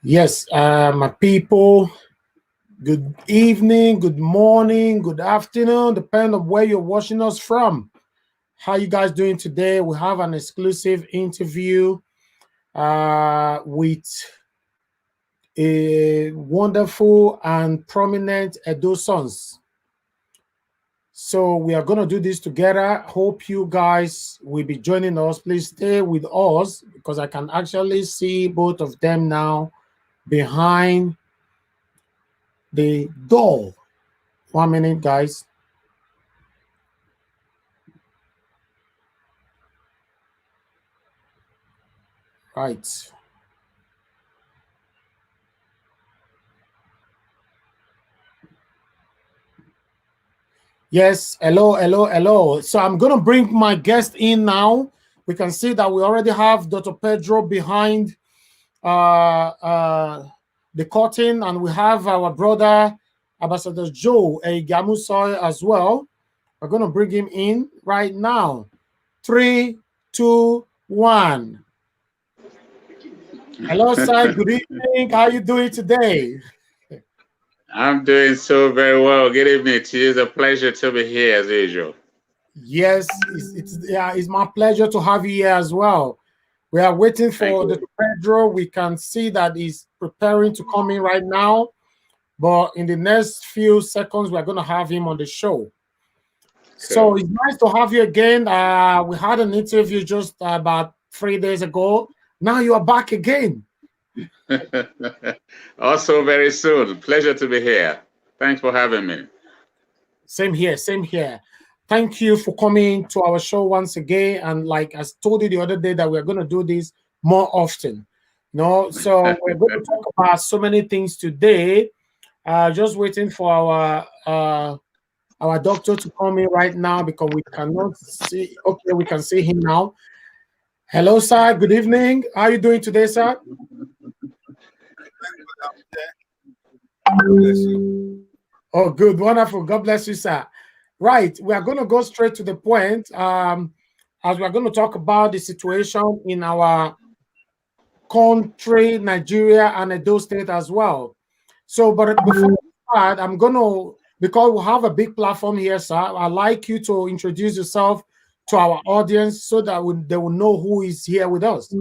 Yes, my people, good evening, good morning, good afternoon, depending on where you're watching us from. How you guys doing today? We have an exclusive interview with a wonderful and prominent Edo sons. So we are going to do this together. Hope you guys will be joining us. Please stay with us because I can actually see both of them now behind the door. 1 minute, guys. Right. Yes. Hello, hello, hello. So I'm going to bring my guest in now. We can see that we already have Dr. Pedro behind the curtain, and we have our brother, Ambassador Joe Ehigiamusoe as well. We're going to bring him in right now. 3, 2, 1. Hello, sir. Good evening. How are you doing today? I'm doing so very well. Good evening to you. It's a pleasure to be here as usual. Yes, it's my pleasure to have you here as well. We are waiting for the Pedro. We can see that he's preparing to come in right now, but in the next few seconds, we're going to have him on the show. So it's nice to have you again. We had an interview just about 3 days ago. Now you are back again. Also very soon. Pleasure to be here. Thanks for having me. Same here, same here. Thank you for coming to our show once again. And like I told you the other day that we're going to do this more often. So we're going to talk about so many things today. Just waiting for our doctor to come in right now because we cannot see. Okay, we can see him now. Hello, sir. Good evening. How are you doing today, sir? Oh, good. Wonderful. God bless you, sir. Right. We are going to go straight to the point as we are going to talk about the situation in our country, Nigeria, and Edo State as well. So, but before we start, I'm going to, because we have a big platform here, sir, I'd like you to introduce yourself to our audience so that they will know who is here with us.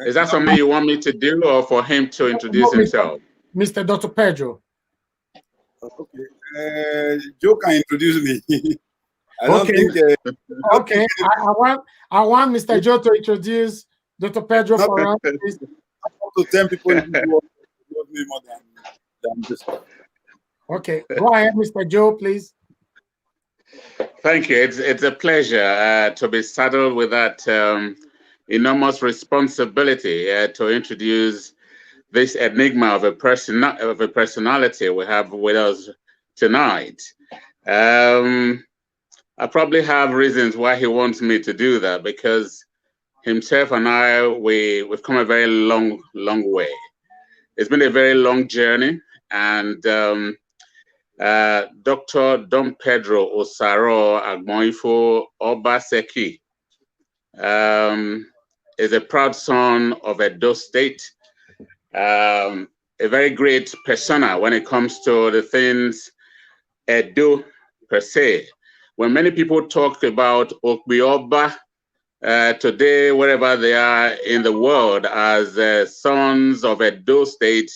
Is that something you want me to do or for him to introduce himself? Mr. Dr. Pedro. Okay. Joe can introduce me. I don't Okay. think. Okay. I want Mr. Joe to introduce Dr. Pedro for us. To 10 people love me more than this. Okay. Go ahead, Mr. Joe, please. Thank you. It's a pleasure to be saddled with that enormous responsibility to introduce this enigma of a personality we have with us tonight. I probably have reasons why he wants me to do that, because himself and I, we've come a very long way. It's been a very long journey, and Dr. Don Pedro Obaseki is a proud son of Edo State, a very great persona when it comes to the things Edo per se. When many people talk about Okbioba today, wherever they are in the world, as sons of Edo State,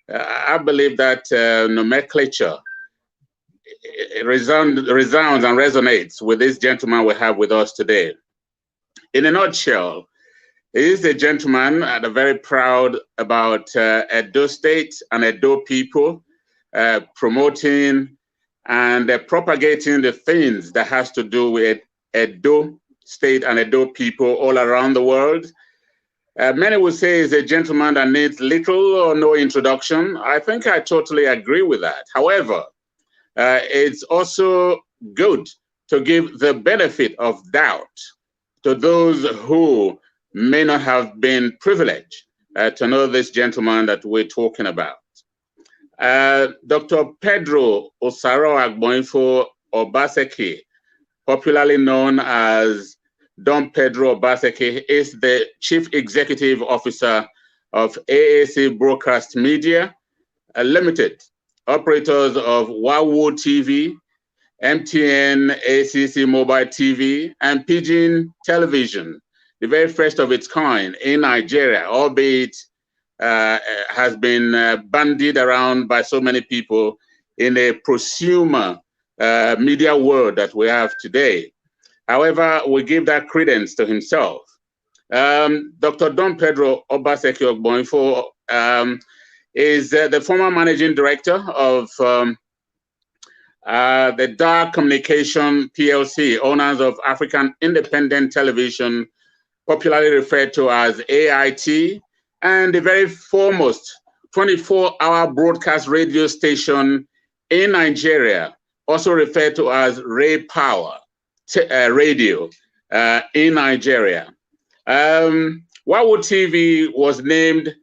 I believe that nomenclature resounds and resonates with this gentleman we have with us today. In a nutshell, he is a gentleman and very proud about Edo State and Edo people, promoting and propagating the things that has to do with Edo State and Edo people all around the world. Many would say he's a gentleman that needs little or no introduction. I think I totally agree with that. However, it's also good to give the benefit of doubt to those who may not have been privileged to know this gentleman that we're talking about. Dr. Pedro Obaseki, popularly known as Don Pedro Obaseki is the Chief Executive Officer of AAC Broadcast Media Limited, operators of Wawo TV, MTN, ACC Mobile TV, and Pigeon Television, the very first of its kind in Nigeria, albeit has been bandied around by so many people in a prosumer media world that we have today. However, we give that credence to himself. Dr. Don Pedro Obaseki Ogboinfo is the former managing director of the Dark Communication PLC, owners of African Independent Television, popularly referred to as AIT, and the very foremost 24-hour broadcast radio station in Nigeria, also referred to as Ray Power Radio in Nigeria. Wawo TV was named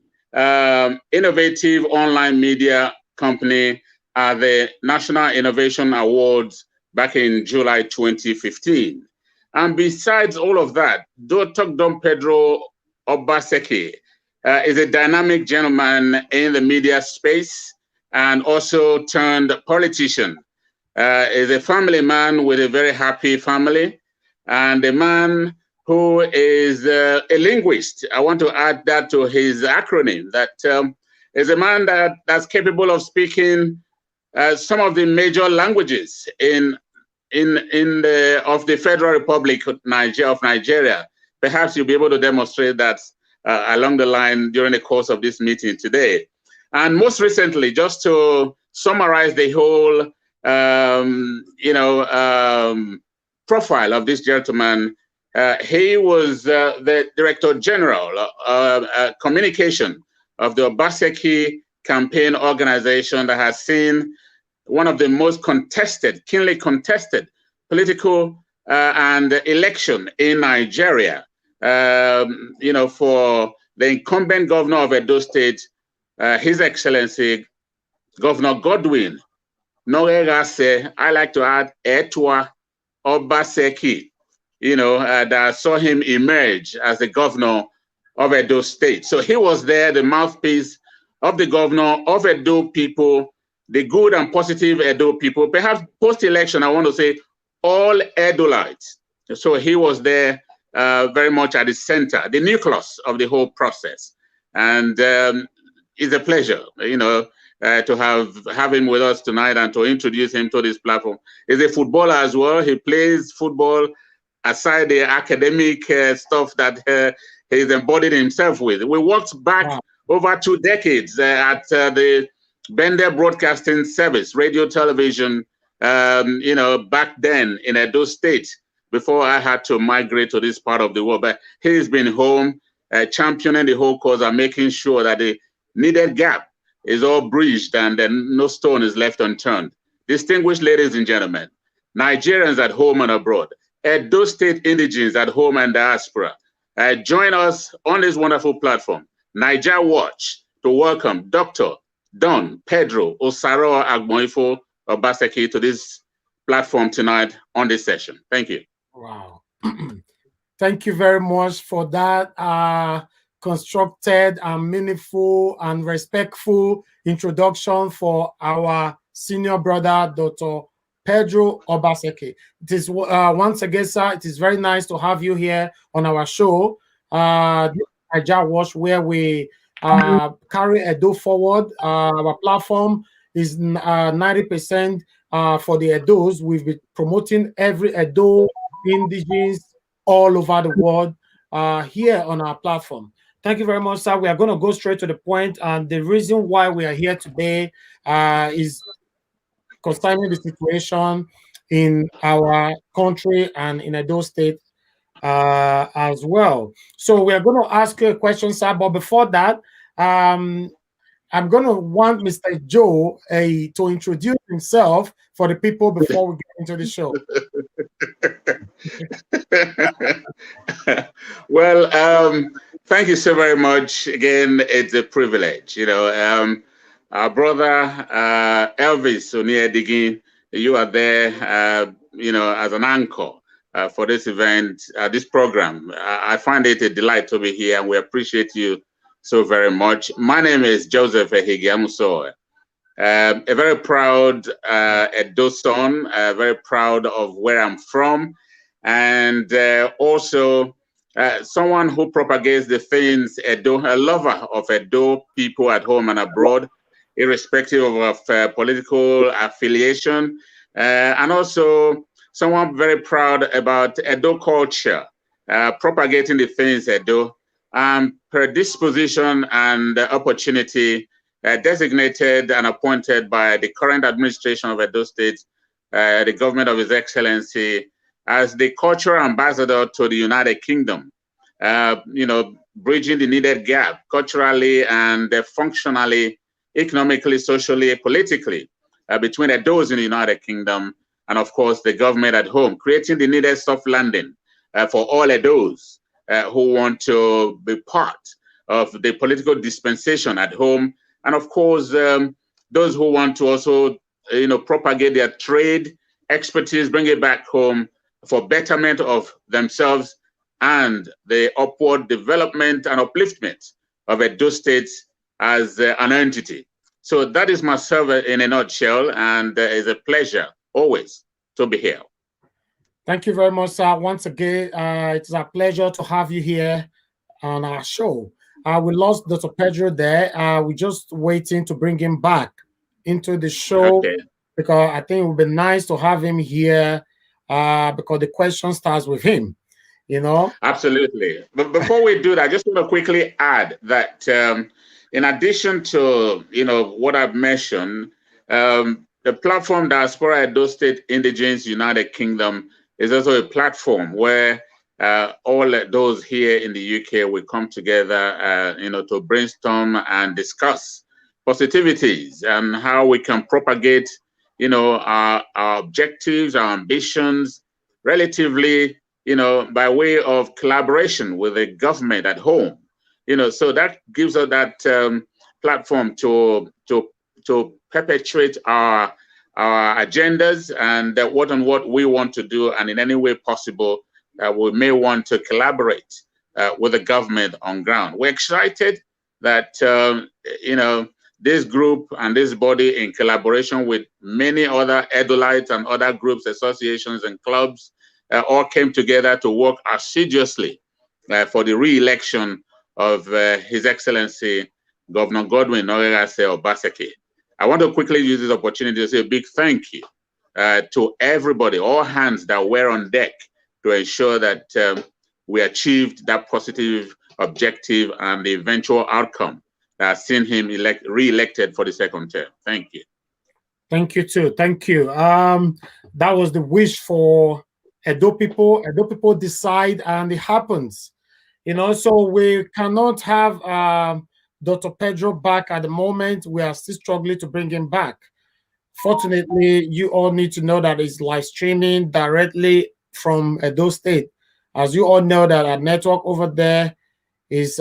Innovative Online Media Company at the National Innovation Awards back in July 2015. And besides all of that, Dr. Don Pedro Obaseki is a dynamic gentleman in the media space and also turned politician. Is a family man with a very happy family and a man who is a linguist. I want to add that to his acronym, that is a man that's capable of speaking some of the major languages of the Federal Republic of Nigeria. Perhaps you'll be able to demonstrate that along the line during the course of this meeting today. And most recently, just to summarize the whole profile of this gentleman, he was the Director General of Communication of the Obaseki campaign organization that has seen one of the most contested, keenly contested political and election in Nigeria. For the incumbent governor of Edo State, His Excellency Governor Godwin Noregase, I like to add Etwa Obaseki, that saw him emerge as the governor of Edo State. So he was there, the mouthpiece of the governor of Edo people, the good and positive Edo people. Perhaps post-election, I want to say all Edolites. So he was there very much at the center, the nucleus of the whole process. And it's a pleasure, to have him with us tonight and to introduce him to this platform. He's a footballer as well. He plays football aside the academic stuff that he's embodied himself with. We worked back over 2 decades at the Bender Broadcasting Service, radio, television, back then in Edo State, before I had to migrate to this part of the world. But he's been home, championing the whole cause and making sure that the needed gap is all bridged and then no stone is left unturned. Distinguished ladies and gentlemen, Nigerians at home and abroad, Edo State indigents at home and diaspora, join us on this wonderful platform, Naija Watch, to welcome Dr. Don Pedro Ogboinfo Obaseki to this platform tonight on this session. Thank you. Wow. Thank you very much for that constructed and meaningful and respectful introduction for our senior brother, Dr. Pedro Obaseki. It is once again, sir, it is very nice to have you here on our show, Naija Watch, where we carry Edo forward. Our platform is 90% for the Edos. We've been promoting every Edo indigenes all over the world here on our platform. Thank you very much, sir. We are going to go straight to the point, and the reason why we are here today is concerning the situation in our country and in Edo State as well. So we are going to ask you a question, sir, but before that, I'm going to want Mr. Joe to introduce himself for the people before we get into the show. Well, thank you so very much. Again, it's a privilege. Our brother Elvis Oniedigi, you are there, as an anchor for this event, this program. I find it a delight to be here, and we appreciate you so very much. My name is Joseph Ehigiamusoe. A very proud Edo son, very proud of where I'm from, and also someone who propagates the things Edo, a lover of Edo people at home and abroad, irrespective of political affiliation, and also someone very proud about Edo culture, propagating the things Edo, per disposition and opportunity, designated and appointed by the current administration of Edo State, the government of His Excellency, as the cultural ambassador to the United Kingdom, bridging the needed gap culturally and functionally, economically, socially, politically, between Edos in the United Kingdom and, of course, the government at home, creating the needed soft landing for all Edos who want to be part of the political dispensation at home. And of course, those who want to also, propagate their trade expertise, bring it back home for betterment of themselves and the upward development and upliftment of Edo State as an entity. So that is myself in a nutshell, and it's a pleasure always to be here. Thank you very much, sir. Once again, it's a pleasure to have you here on our show. We lost Dr. Pedro there. We're just waiting to bring him back into the show, Okay. because I think it would be nice to have him here, because the question starts with him, Absolutely. But before we do that, I just want to quickly add that in addition to, what I've mentioned, the platform Diaspora Edo State Indigenes United Kingdom is also a platform where all those here in the UK will come together, to brainstorm and discuss positivities and how we can propagate, our objectives, our ambitions, relatively, by way of collaboration with the government at home. So that gives us that platform to perpetuate our agendas and what we want to do, and in any way possible, we may want to collaborate with the government on ground. We're excited that this group and this body, in collaboration with many other Edolites and other groups, associations, and clubs, all came together to work assiduously for the re-election of His Excellency Governor Godwin Obaseki. I want to quickly use this opportunity to say a big thank you to everybody, all hands that were on deck, to ensure that we achieved that positive objective and the eventual outcome that has seen him re-elected for the second term. Thank you. Thank you too. Thank you. That was the wish for Edo people. Edo people decide, and it happens. So we cannot have Dr. Pedro back at the moment. We are still struggling to bring him back. Fortunately, you all need to know that it's live streaming directly from Edo State. As you all know, that our network over there is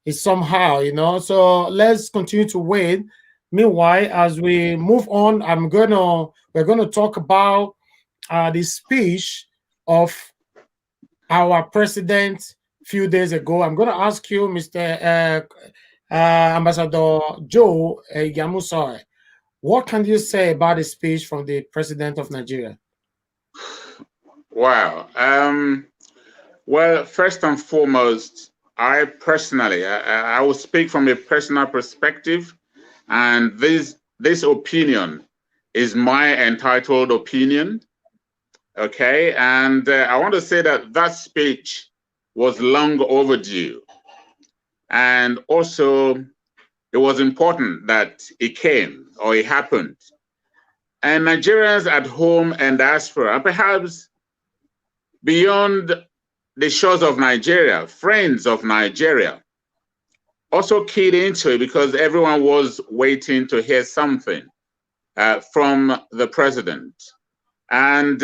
somehow, So let's continue to wait. Meanwhile, as we move on, we're gonna talk about the speech of our president a few days ago. I'm gonna ask you, Mr. Ambassador Joe Ehigiamusoe, what can you say about the speech from the president of Nigeria? Wow. Well, first and foremost, I personally, I will speak from a personal perspective, and this opinion is my entitled opinion. Okay, and I want to say that speech was long overdue, and also it was important that it came, or it happened. And Nigerians at home and diaspora, and perhaps beyond the shores of Nigeria, friends of Nigeria, also keyed into it, because everyone was waiting to hear something from the president. And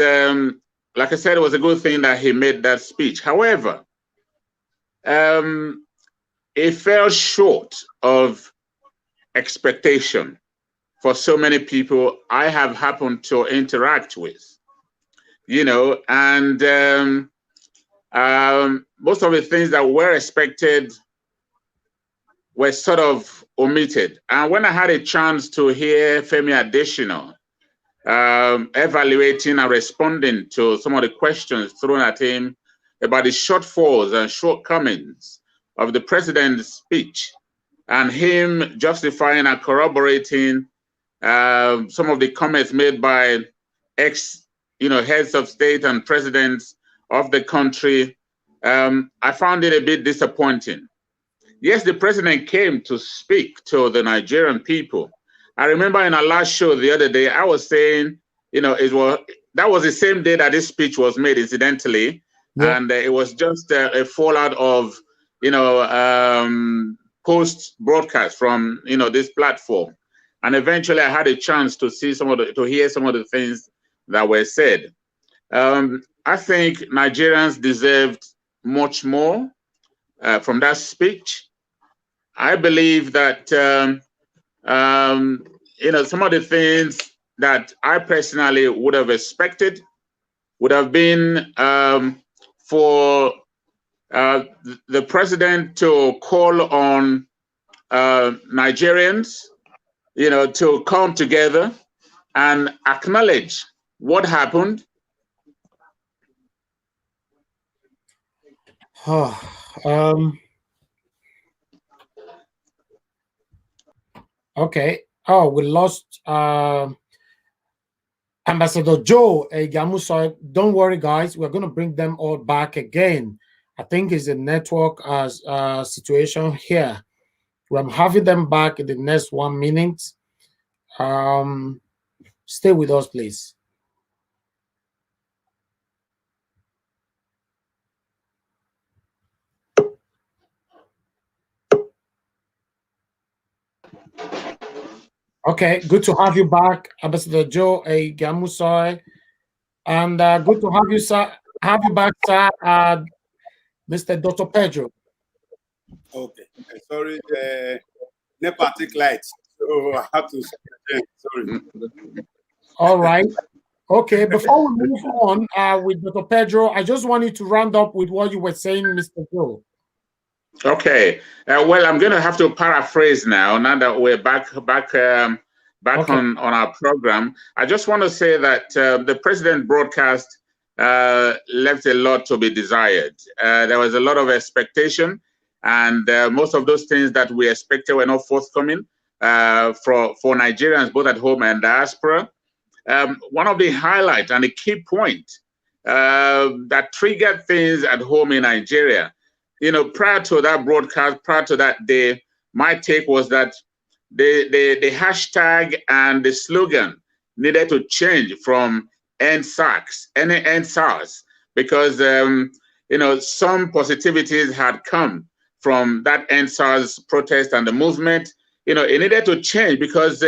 like I said, it was a good thing that he made that speech. However, it fell short of expectation for so many people I have happened to interact with. you know, and most of the things that were expected were sort of omitted. And when I had a chance to hear Femi Adesina evaluating and responding to some of the questions thrown at him about the shortfalls and shortcomings of the president's speech, and him justifying and corroborating some of the comments made by heads of state and presidents of the country, I found it a bit disappointing. Yes, the president came to speak to the Nigerian people. I remember in our last show the other day, I was saying, that was the same day that this speech was made, incidentally, and it was just a fallout of, post broadcast from, this platform. And eventually I had a chance to hear some of the things that were said. I think Nigerians deserved much more from that speech. I believe that, some of the things that I personally would have expected would have been for the president to call on Nigerians, to come together and acknowledge what happened. Okay. Oh, we lost Ambassador Joe Ehigiamusoe. Don't worry, guys. We're going to bring them all back again. I think it's a network situation here. I'm having them back in the next 1 minute. Stay with us, please. Okay, good to have you back, Ambassador Joe Ehigiamusoe, and good to have you, sir. Have you back, sir, Mr. Dr. Pedro. Okay, sorry, NEPA take lights, so I have to. Sorry. All right. Okay, before we move on with Dr. Pedro, I just wanted to round up with what you were saying, Mr. Joe. Okay. Well, I'm going to have to paraphrase now that we're back okay. on our program. I just want to say that the president broadcast left a lot to be desired. There was a lot of expectation, and most of those things that we expected were not forthcoming for Nigerians, both at home and diaspora. One of the highlights and the key point that triggered things at home in Nigeria, prior to that broadcast, prior to that day, my take was that the hashtag and the slogan needed to change from end SARS, because some positivities had come from that end SARS protest and the movement. It needed to change because,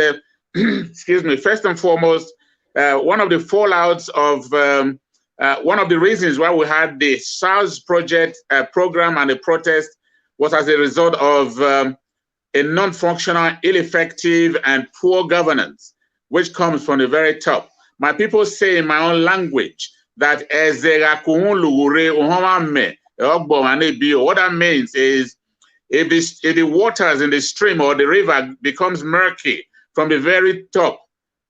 excuse me, first and foremost, one of the fallouts of one of the reasons why we had the SARS program and the protest was as a result of a non-functional, ineffective, and poor governance, which comes from the very top. My people say in my own language that what that means is if the waters in the stream or the river becomes murky from the very top,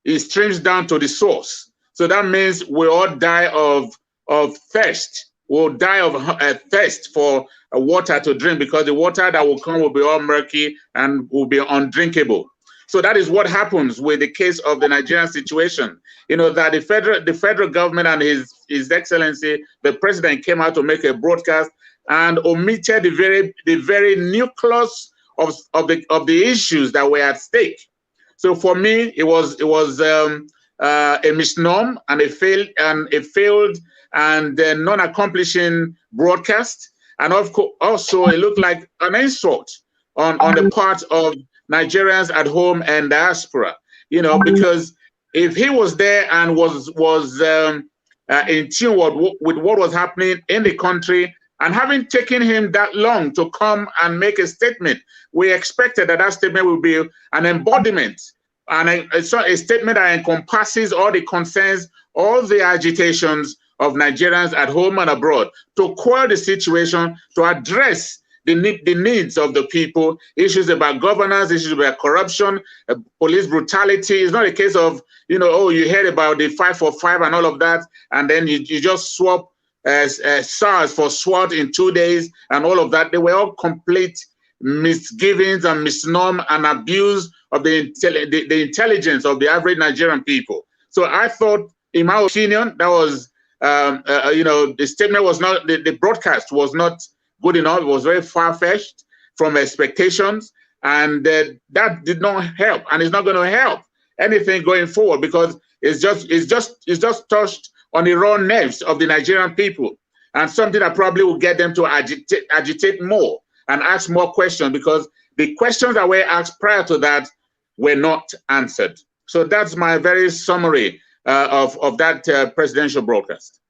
it streams down to the source. So that means we all die of thirst. We'll die of thirst for water to drink, because the water that will come will be all murky and will be undrinkable. So that is what happens with the case of the Nigerian situation. That the federal government and His Excellency, the president, came out to make a broadcast and omitted the very nucleus of the issues that were at stake. So for me, it was a misnomer and a failed and non-accomplishing broadcast, and of course also it looked like an insult on the part of Nigerians at home and diaspora. Because if he was there and was in tune with what was happening in the country, and having taken him that long to come and make a statement, we expected that statement would be an embodiment and a statement that encompasses all the concerns, all the agitations of Nigerians at home and abroad to quell the situation, to address the needs of the people, issues about governance, issues about corruption, police brutality. It's not a case of, oh, you heard about the 5 for 5 and all of that, and then you just swap SARS for SWAT in 2 days and all of that. They were all complete misgivings and misnomer and abuse of the intelligence of the average Nigerian people. So I thought, in my opinion, that was, the statement was not, the broadcast was not good enough. It was very far-fetched from expectations, and that did not help, and it's not going to help anything going forward, because it's just touched on the raw nerves of the Nigerian people, and something that probably will get them to agitate more and ask more questions, because the questions that were asked prior to that were not answered. So that's my very summary of that presidential broadcast.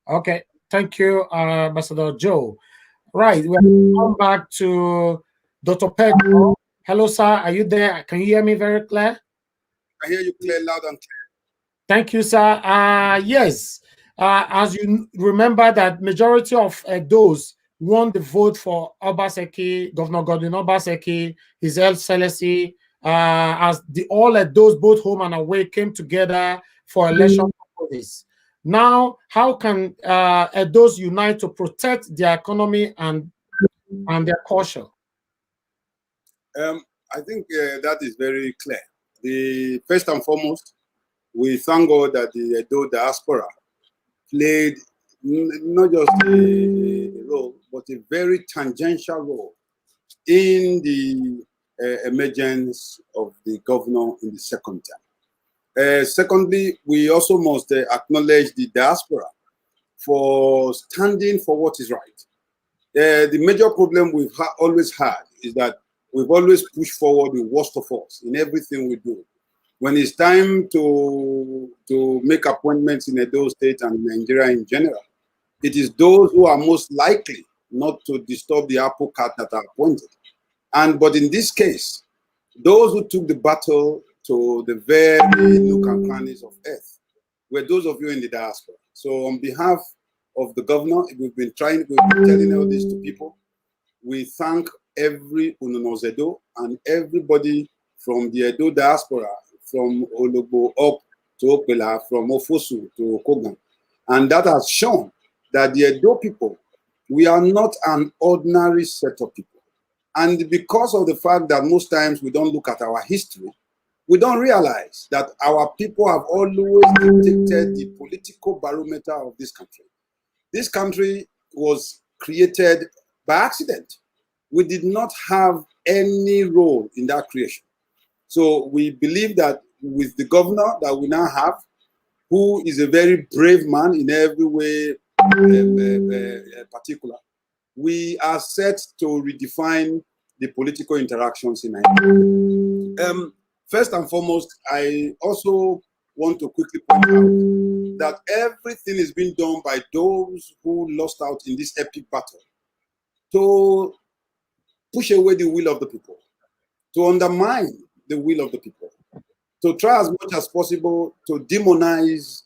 Okay, thank you, Ambassador Joe. Right, we come back to Dr. Pedro. Hello, sir. Are you there? Can you hear me very clear? I hear you clear, loud and clear. Thank you, sir. Yes, as you remember, that majority of those won the vote for Obaseki, Governor Godwin Obaseki, His Excellency, as all those both home and away came together for election purposes. Now, how can those unite to protect their economy and their culture? I think that is very clear. The first and foremost, we thank God that the Edo Diaspora played not just a role, but a very tangential role in the emergence of the governor in the second term. Secondly, we also must acknowledge the diaspora for standing for what is right. The major problem we've always had is that we've always pushed forward the worst of us in everything we do. When it's time to make appointments in Edo State and Nigeria in general, it is those who are most likely not to disturb the apple cart that are appointed. But in this case, those who took the battle to the very nook and crannies of earth were those of you in the diaspora. So on behalf of the governor, we've been telling all this to people. We thank every Ununozedo and everybody from the Edo diaspora, from Ologbo up to Okpela, from Ofosu to Kogan. And that has shown that the Edo people, we are not an ordinary set of people. And because of the fact that most times we don't look at our history, we don't realize that our people have always dictated the political barometer of this country. This country was created by accident. We did not have any role in that creation. So we believe that with the governor that we now have, who is a very brave man in every way particular, we are set to redefine the political interactions in Nigeria. First and foremost, I also want to quickly point out that everything is being done by those who lost out in this epic battle to push away the will of the people, to undermine the will of the people, to try as much as possible to demonize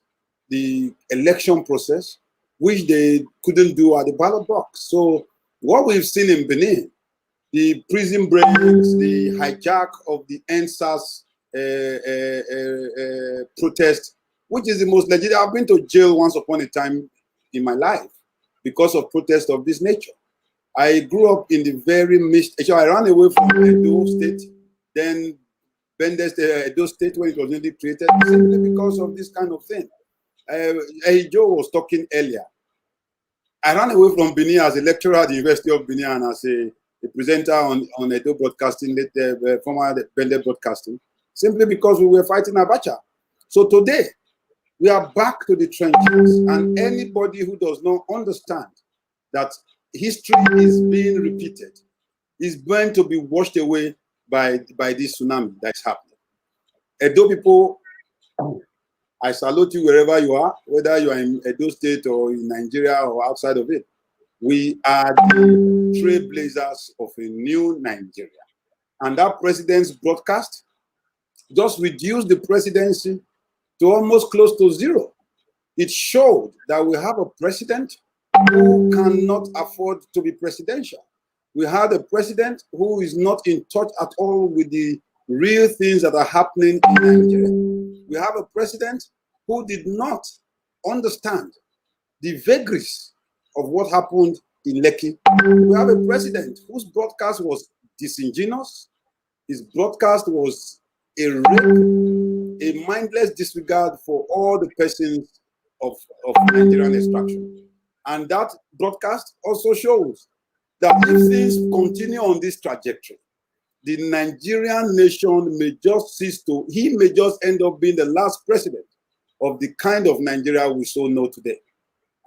the election process, which they couldn't do at the ballot box. So what we've seen in Benin, the prison breaks, the hijack of the NSAS protest, which is the most legit. I've been to jail once upon a time in my life because of protests of this nature. I grew up in the very midst. Actually, I ran away from Edo State, then Edo State when it was newly created, simply because of this kind of thing. Joe was talking earlier. I ran away from Benin as a lecturer at the University of Benin and as a presenter on Edo Broadcasting, former Bende Broadcasting, simply because we were fighting Abacha. So today, we are back to the trenches, and anybody who does not understand that history is being repeated is going to be washed away by this tsunami that is happening. Edo people, I salute you wherever you are, whether you are in Edo State or in Nigeria or outside of it. We are the trailblazers of a new Nigeria. And that president's broadcast just reduced the presidency to almost close to zero. It showed that we have a president who cannot afford to be presidential. We had a president who is not in touch at all with the real things that are happening in Nigeria. We have a president who did not understand the vagaries of what happened in Lekki. We have a president whose broadcast was disingenuous. His broadcast was a rape, a mindless disregard for all the persons of Nigerian extraction. And that broadcast also shows that if things continue on this trajectory, the Nigerian nation may just cease to, he may just end up being the last president of the kind of Nigeria we so know today.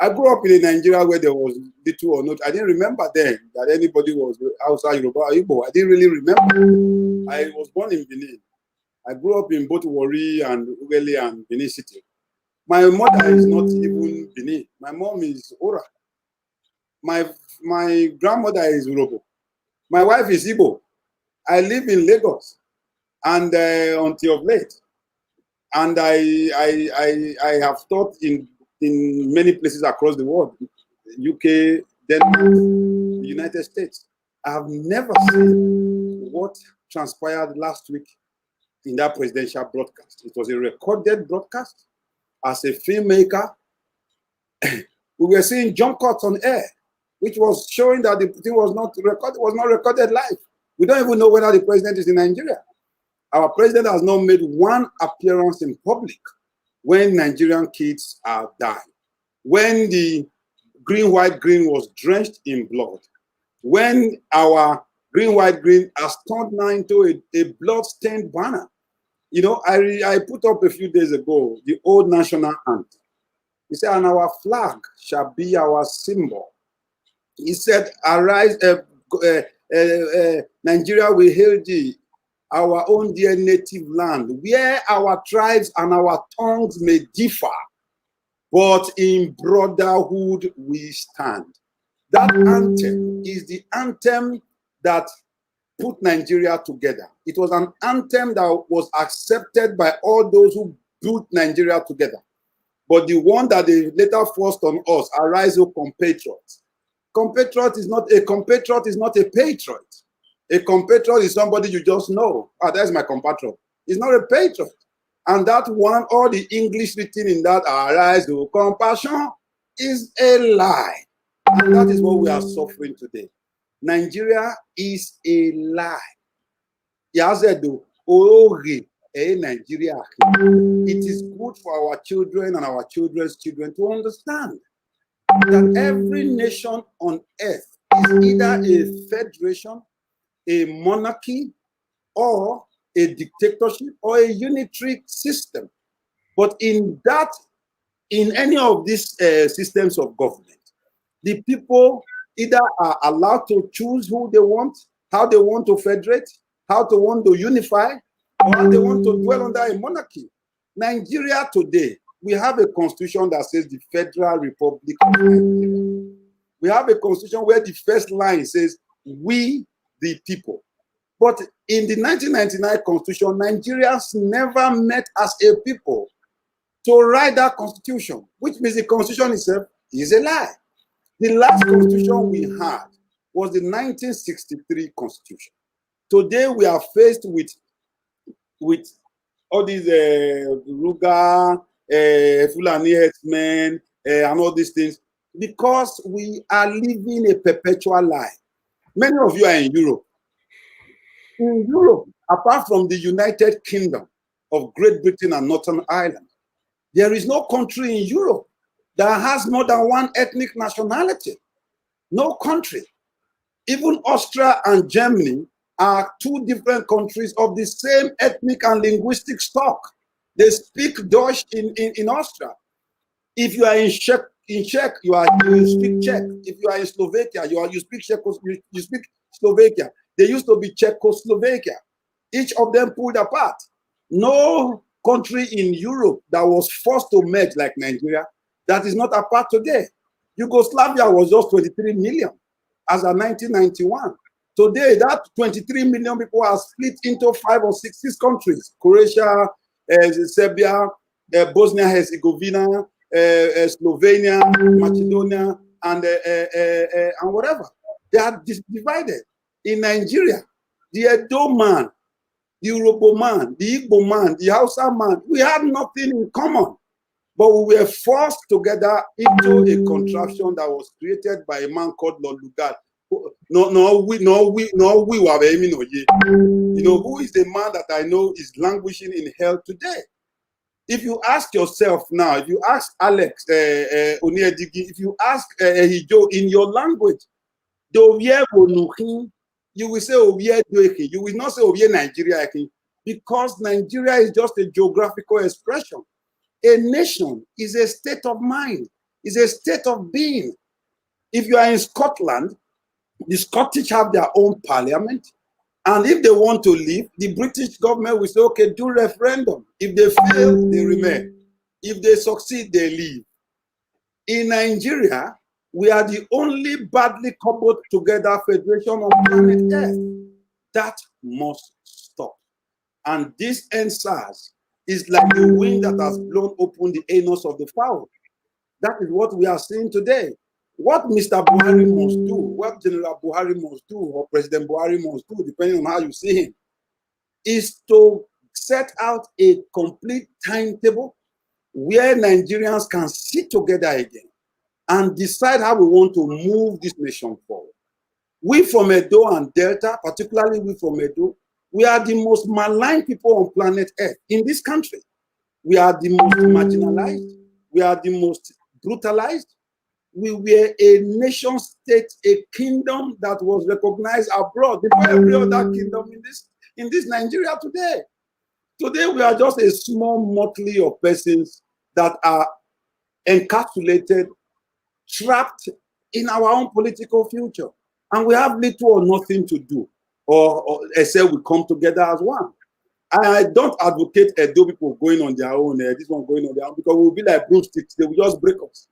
I grew up in a Nigeria where there was little or not. I didn't remember then that anybody was outside Yoruba or Igbo. I didn't really remember. I was born in Benin. I grew up in both Warri and Ughelli and Benin City. My mother is not even Benin. My mom is Ora. My grandmother is Urobo. My wife is Igbo. I live in Lagos, and until of late, and I have taught in many places across the world, UK, Denmark, the United States. I have never seen what transpired last week in that presidential broadcast. It was a recorded broadcast. As a filmmaker, we were seeing jump cuts on air, which was showing that the thing was not recorded live. We don't even know whether the president is in Nigeria. Our president has not made one appearance in public when Nigerian kids are dying, when the green, white, green was drenched in blood, when our green, white, green has turned now into a blood-stained banner. You know, I put up a few days ago the old national anthem. He said, and our flag shall be our symbol. He said, arise, Nigeria will hail thee, our own dear native land, where our tribes and our tongues may differ, but in brotherhood we stand. That anthem is the anthem that put Nigeria together. It was an anthem that was accepted by all those who put Nigeria together. But the one that they later forced on us, arise, O compatriots. Compatriot is not a patriot. A compatriot is somebody you just know. Ah, that's my compatriot. It's not a patriot. And that one, all the English written in that, arise, O compassion, is a lie. And that is what we are suffering today. Nigeria is a lie. Nigeria. It is good for our children and our children's children to understand that every nation on earth is either a federation, a monarchy, or a dictatorship, or a unitary system. But in any of these systems of government, the people either are allowed to choose who they want, how they want to federate, how they want to unify, or how they want to dwell under a monarchy. Nigeria today, we have a constitution that says the Federal Republic of Nigeria. We have a constitution where the first line says, we the people. But in the 1999 constitution, Nigerians never met as a people to write that constitution, which means the constitution itself is a lie. The last constitution we had was the 1963 constitution. Today we are faced with all these Ruga, Fulani herdsmen, and all these things, because we are living a perpetual lie. Many of you are in Europe. In Europe, apart from the United Kingdom of Great Britain and Northern Ireland, there is no country in Europe that has more than one ethnic nationality. No country. Even Austria and Germany are two different countries of the same ethnic and linguistic stock. They speak Dutch in Austria. If you are in Czech, you speak Czech. If you are in Slovakia, you speak Slovakia. They used to be Czechoslovakia. Each of them pulled apart. No country in Europe that was forced to merge like Nigeria that is not apart today. Yugoslavia was just 23 million as of 1991. Today, that 23 million people are split into 5 or 6 countries: Croatia, Serbia, Bosnia-Herzegovina, Slovenia, Macedonia, and whatever. They are divided. In Nigeria, the Edo man, the Yoruba man, the Igbo man, the Hausa man, we had nothing in common. But we were forced together into a contraption that was created by a man called Lord Lugard. We were aiming. You know, who is the man that I know is languishing in hell today? If you ask yourself now, if you ask Alex Oniedigi, if you ask Ehijo in your language, you will say you will not say Nigeria, because Nigeria is just a geographical expression. A nation is a state of mind, is a state of being. If you are in Scotland, the Scottish have their own parliament. And if they want to leave, the British government will say, okay, do referendum. If they fail, they remain. If they succeed, they leave. In Nigeria, we are the only badly cobbled together federation on planet Earth. That must stop. And this NSAS is like the wind that has blown open the anus of the fowl. That is what we are seeing today. What Mr. Buhari must do, what General Buhari must do, or President Buhari must do, depending on how you see him, is to set out a complete timetable where Nigerians can sit together again and decide how we want to move this nation forward. We from Edo and Delta, particularly we from Edo, we are the most maligned people on planet Earth in this country. We are the most marginalized. We are the most brutalized. We were a nation state, a kingdom that was recognized abroad before every other kingdom in this Nigeria today. Today, we are just a small motley of persons that are encapsulated, trapped in our own political future. And we have little or nothing to do, or except we come together as one. I don't advocate Edo people going on their own, this one going on their own, because we will be like broomsticks, they will just break us.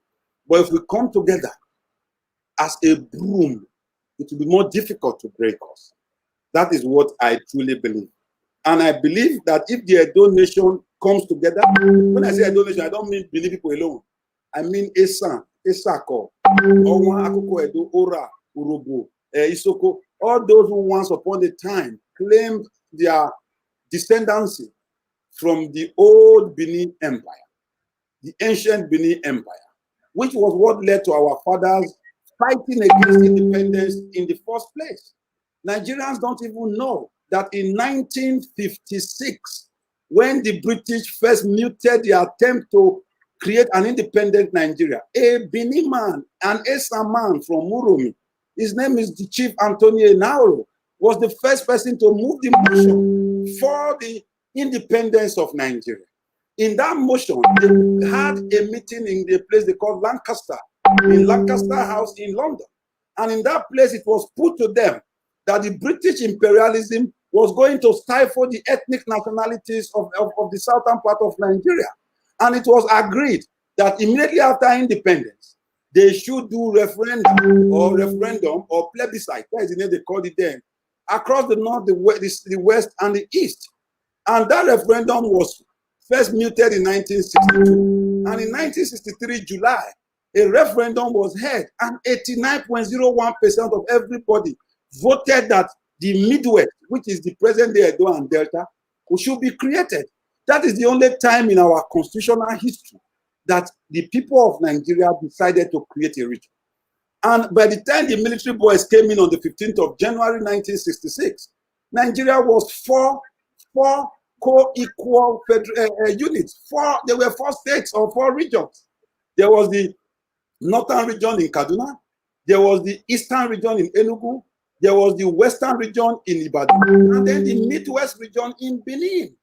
But if we come together as a broom, it will be more difficult to break us. That is what I truly believe. And I believe that if the Edo nation comes together, when I say Edo nation, I don't mean Bini people alone. I mean Esan, Esako, Owa, Akoko Edo, Ora, Urobo, Isoko, all those who once upon a time claimed their descendancy from the old Benin Empire, the ancient Benin Empire, which was what led to our fathers fighting against independence in the first place. Nigerians don't even know that in 1956, when the British first muted the attempt to create an independent Nigeria, a Benin man, an Esa man from Muromi, his name is the Chief Antonio Nauro, was the first person to move the motion for the independence of Nigeria. In that motion, they had a meeting in the place they called Lancaster, in Lancaster House in London. And in that place, it was put to them that the British imperialism was going to stifle the ethnic nationalities of the southern part of Nigeria. And it was agreed that immediately after independence, they should do referendum or plebiscite, that is the name they called it then, across the north, the west, and the east. And that referendum was first muted in 1962. And in 1963, July, a referendum was held, and 89.01% of everybody voted that the Midwest, which is the present-day Edo and Delta, should be created. That is the only time in our constitutional history that the people of Nigeria decided to create a region. And by the time the military boys came in on the 15th of January 1966, Nigeria was four co-equal units. There were 4 states or 4 regions. There was the northern region in Kaduna. There was the eastern region in Enugu. There was the western region in Ibadan. And then the midwest region in Benin.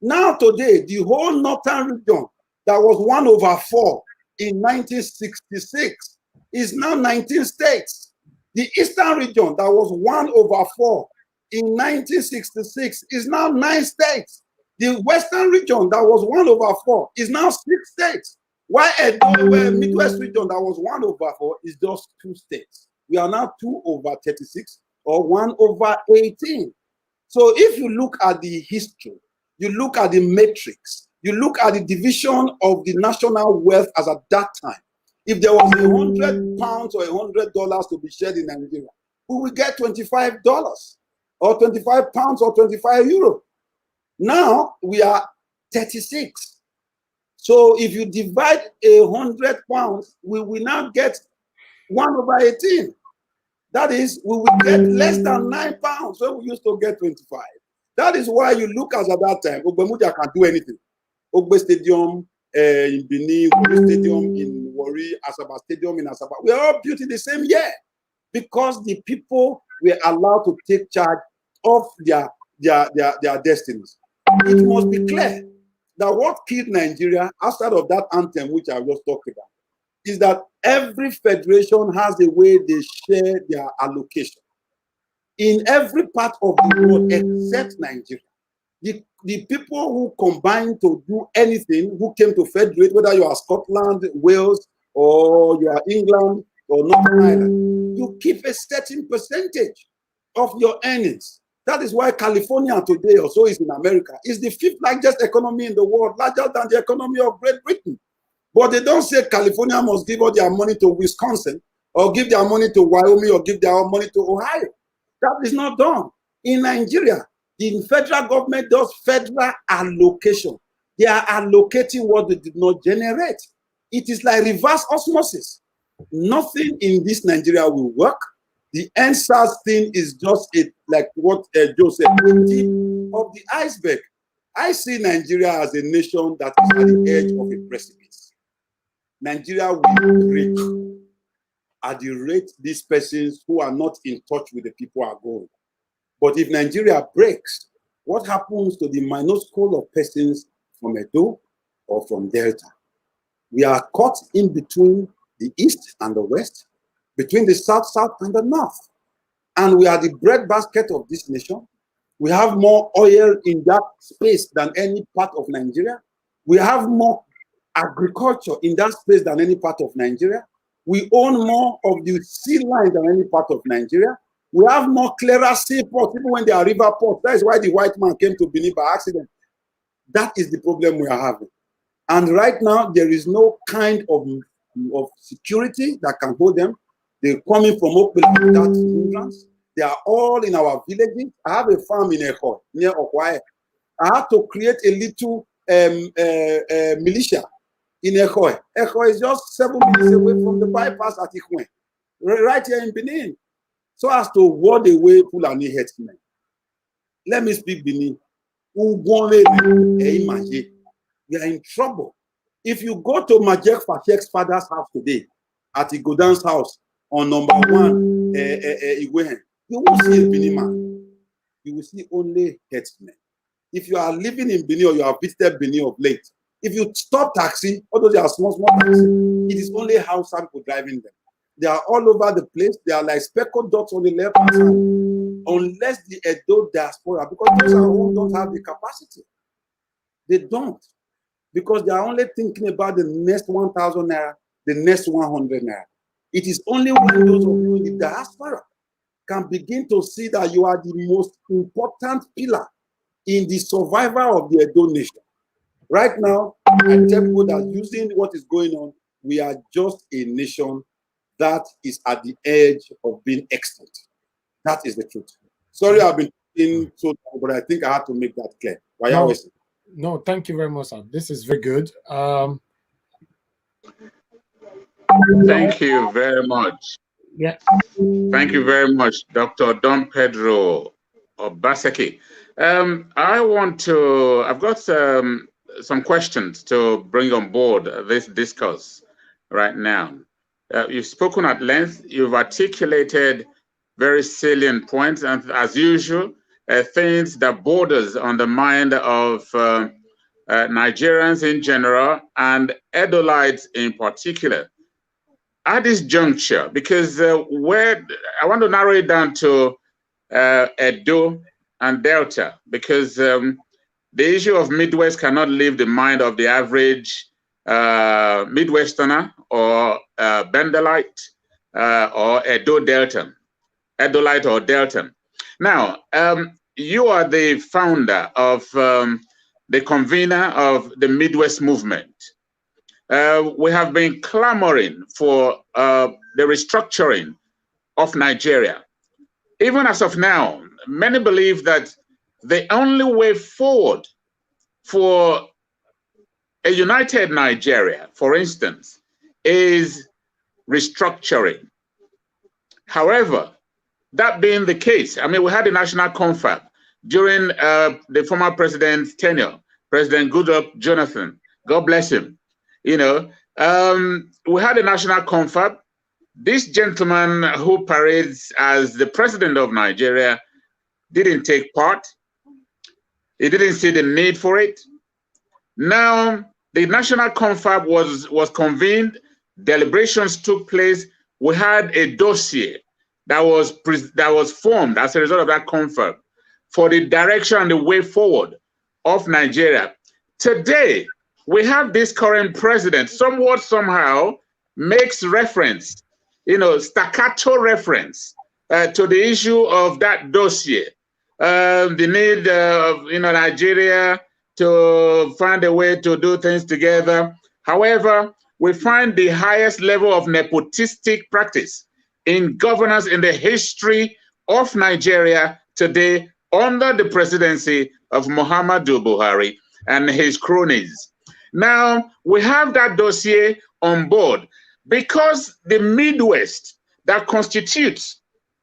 Now today, the whole northern region that was 1/4 in 1966 is now 19 states. The eastern region that was 1/4 in 1966 is now 9 states. The western region that was 1/4 is now 6 states. While the Midwest region that was 1/4 is just 2 states. We are now 2/36 or 1/18. So if you look at the history, you look at the matrix, You look at the division of the national wealth as at that time. If there was £100 or $100 to be shared in Nigeria, we will get $25 or £25 or €25. Now we are 36. So if you divide £100, we will now get 1/18. That is, we will get less than £9 when we used to get 25. That is why you look at that time, Ogbemudia can't do anything. Ogbe Stadium in Benin, Warri Stadium in Warri, Asaba Stadium in Asaba. We are all built in the same year because the people were allowed to take charge of their destinies. It must be clear that what killed Nigeria, outside of that anthem which I just talked about, is that every federation has a way they share their allocation. In every part of the world except Nigeria, the people who combine to do anything, who came to federate, whether you are Scotland, Wales, or you are England, or Northern Ireland, you keep a certain percentage of your earnings. That is why California today, or so is in America, is the 5th largest economy in the world, larger than the economy of Great Britain. But they don't say California must give all their money to Wisconsin, or give their money to Wyoming, or give their money to Ohio. That is not done. In Nigeria, the federal government does federal allocation. They are allocating what they did not generate. It is like reverse osmosis. Nothing in this Nigeria will work. The NSAS thing is just like what Joe said, the tip of the iceberg. I see Nigeria as a nation that is at the edge of a precipice. Nigeria will break at the rate these persons who are not in touch with the people are going. But if Nigeria breaks, what happens to the minuscule of persons from Edo or from Delta? We are caught in between the East and the West, between the South and the North. And we are the breadbasket of this nation. We have more oil in that space than any part of Nigeria. We have more agriculture in that space than any part of Nigeria. We own more of the sea line than any part of Nigeria. We have more clearer seaports, even when they are river ports. That is why the white man came to Benin by accident. That is the problem we are having. And right now, there is no kind of security that can hold them. They're coming from Okpele without hindrance. They are all in our villages. I have a farm in Echo, near Okwae. I had to create a little militia in Echo. Echo is just 7 minutes away from the bypass at Ikwe, right here in Benin. So as to ward away Fulani headsmen. Let me speak Benin. We are in trouble. If you go to Majek Fashek's father's house today, at Igodan's house on number 1, you won't see a Benin man. You will see only headsmen. If you are living in Benin or you have visited Benin of late, if you stop taxi, although they are small taxi, it is only Hausa people driving them. They are all over the place. They are like speckled dots on the left hand side. Unless the Edo diaspora, because those are who don't have the capacity. They don't. Because they are only thinking about the next 1,000 naira, the next 100 naira. It is only when those of you in the diaspora can begin to see that you are the most important pillar in the survival of the Edo nation. Right now, I tell people that using what is going on, we are just a nation that is at the edge of being extinct. That is the truth. Sorry, I've been in so long, but I think I have to make that clear. No, thank you very much, sir. This is very good. Thank you very much. Yeah. Thank you very much, Dr. Don Pedro Obaseki. I've got some questions to bring on board this discourse right now. You've spoken at length, you've articulated very salient points, and as usual, things that borders on the mind of Nigerians in general and Edolites in particular. At this juncture, because where I want to narrow it down to Edo and Delta, because the issue of Midwest cannot leave the mind of the average Midwesterner or Bendelite or Edo Delta, Edolite or Delta. Now, you are the founder of the convener of the Midwest movement. We have been clamoring for the restructuring of Nigeria. Even as of now, many believe that the only way forward for a united Nigeria, for instance, is restructuring. However, that being the case, I mean, we had a national confab during the former president's tenure, President Goodluck Jonathan, God bless him. You know, we had a national confab. This gentleman who parades as the president of Nigeria didn't take part. He didn't see the need for it. Now, the national confab was convened, deliberations took place. We had a dossier that was formed as a result of that confab for the direction and the way forward of Nigeria. Today, we have this current president somewhat somehow makes reference, you know, staccato reference to the issue of that dossier, the need of, you know, Nigeria to find a way to do things together. However, we find the highest level of nepotistic practice in governance in the history of Nigeria today under the presidency of Muhammadu Buhari and his cronies. Now, we have that dossier on board because the Midwest that constitutes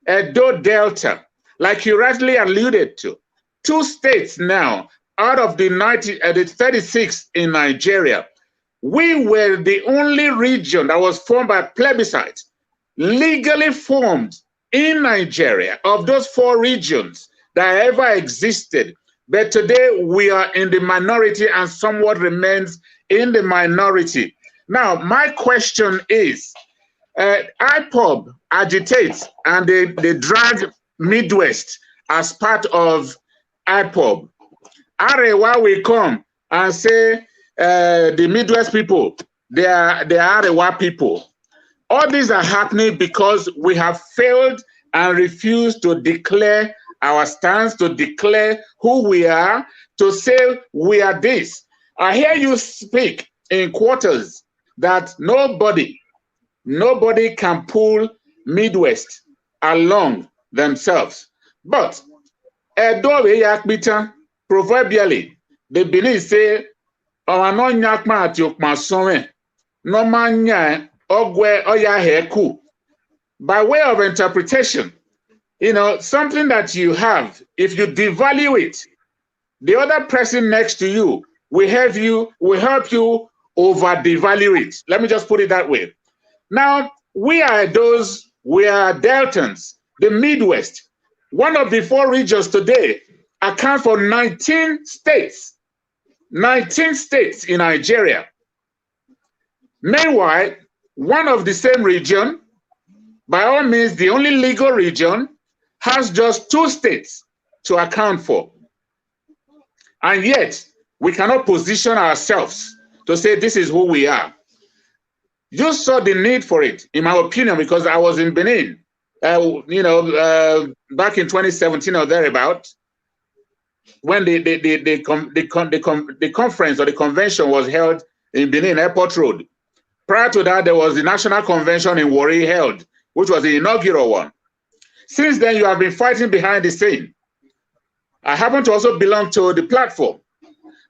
Edo Delta, like you rightly alluded to, 2 states now out of the 36 in Nigeria, we were the only region that was formed by plebiscite, legally formed in Nigeria, of those 4 regions that ever existed. But today we are in the minority and somewhat remains in the minority. Now, my question is, IPOB agitates and they drag Midwest as part of IPOB. Arewa will come and say the Midwest people, they are Arewa people. All these are happening because we have failed and refused to declare our stance, to declare who we are, to say we are this. I hear you speak in quarters that nobody can pull Midwest along themselves. But proverbially, the Benin say, by way of interpretation, you know, something that you have, if you devalue it, the other person next to you will help you over devalue it. Let me just put it that way. Now, we are Deltans, the Midwest. One of the 4 regions today account for 19 states. 19 states in Nigeria. Meanwhile, one of the same region, by all means, the only legal region, has just 2 states to account for. And yet, we cannot position ourselves to say this is who we are. You saw the need for it, in my opinion, because I was in Benin, back in 2017 or thereabout, when the conference or the convention was held in Benin Airport Road. Prior to that, there was the national convention in Warri held, which was the inaugural one. Since then, you have been fighting behind the scene. I happen to also belong to the platform,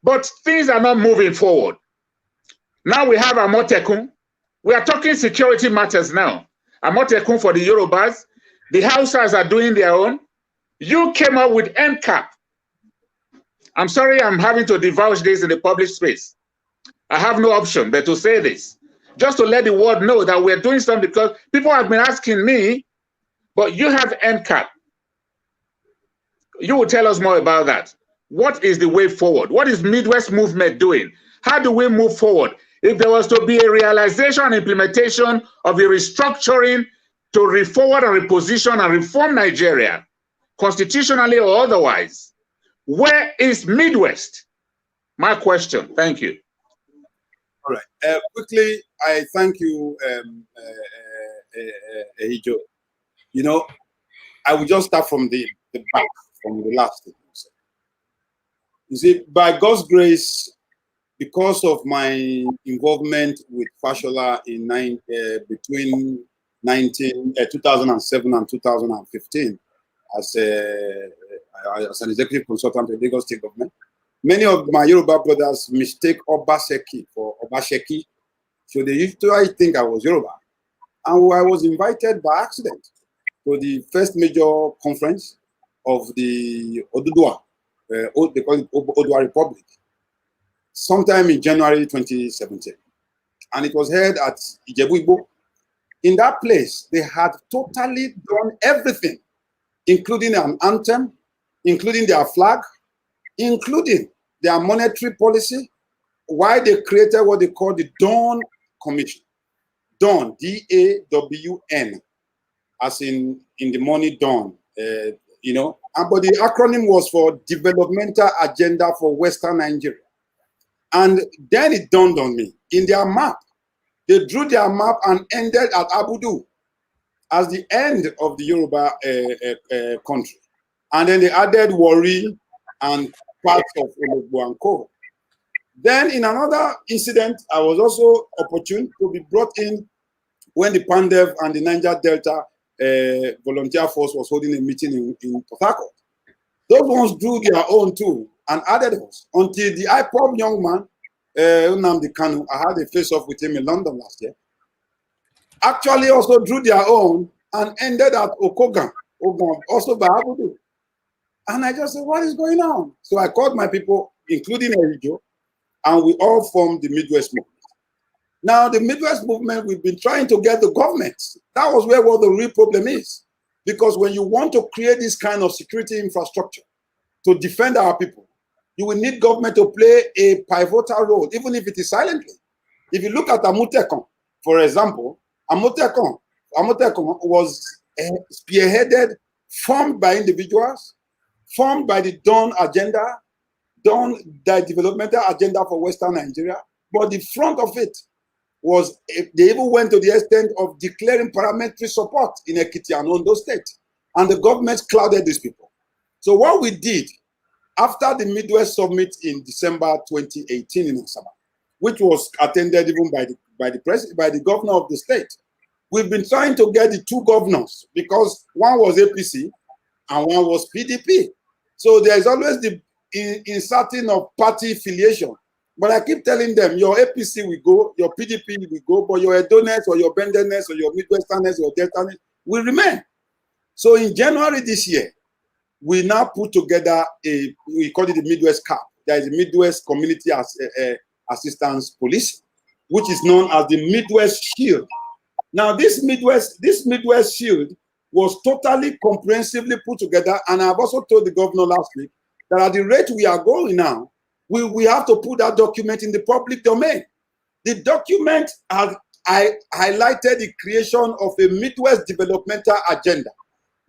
but things are not moving forward. Now we have Amotekun. We are talking security matters now. Amotekun for the Yorubas. The Hausas are doing their own. You came up with NCAP. I'm sorry I'm having to divulge this in the public space. I have no option but to say this, just to let the world know that we're doing something, because people have been asking me, but you have NCAP. You will tell us more about that. What is the way forward? What is Midwest movement doing? How do we move forward? If there was to be a realization and implementation of a restructuring to reforward and reposition and reform Nigeria, constitutionally or otherwise, where is Midwest? My question. Thank you. All right. Quickly, I thank you, Ehigiamusoe. You know, I will just start from the back, from the last thing you said. You see, by God's grace, because of my involvement with Fashola in between 2007 and 2015 as an executive consultant with Lagos State Government, many of my Yoruba brothers mistake Obaseki for Obaseki. So they usually think I was Yoruba. And I was invited by accident to the first major conference of the Oduduwa, they call it Oduduwa Republic, sometime in January 2017. And it was held at Ijebu-Igbo. In that place, they had totally done everything, including an anthem, including their flag, including their monetary policy, why they created what they call the Dawn Commission. Dawn, D-A-W-N, as in the morning dawn, you know. But the acronym was for Developmental Agenda for Western Nigeria. And then it dawned on me, in their map, they drew their map and ended at Abudu as the end of the Yoruba country. And then they added Wari and parts of Ologbo and Ko. Then in another incident, I was also opportune to be brought in when the Pandev and the Niger Delta volunteer force was holding a meeting in Port Harcourt. Those ones drew their own too and added us until the IPOB young man, Nnamdi Kanu, I had a face-off with him in London last year, actually also drew their own and ended at Okogan, also by Abudu. And I just said, what is going on? So I called my people, including Ehigiamusoe, and we all formed the Midwest movement. Now, the Midwest movement, we've been trying to get the government. That was where what the real problem is. Because when you want to create this kind of security infrastructure to defend our people, you will need government to play a pivotal role, even if it is silently. If you look at Amotekun, for example, Amotekun was spearheaded, formed by individuals, formed by the Dawn agenda, the developmental agenda for Western Nigeria, but the front of it was, they even went to the extent of declaring paramilitary support in Ekiti and Ondo State. And the government clouded these people. So what we did after the Midwest Summit in December 2018 in Asaba, which was attended even by the governor of the state, we've been trying to get the two governors because one was APC and one was PDP. So there is always the inserting of party affiliation. But I keep telling them, your APC will go, your PDP will go, but your Edoness or your Benderness or your Midwesterness or Deltaness will remain. So in January this year, we now put together we call it the Midwest CAP. There is a Midwest Community Assistance Police, which is known as the Midwest Shield. Now, this Midwest Shield was totally comprehensively put together, and I've also told the governor last week that at the rate we are going now, we have to put that document in the public domain. The document has highlighted the creation of a Midwest developmental agenda.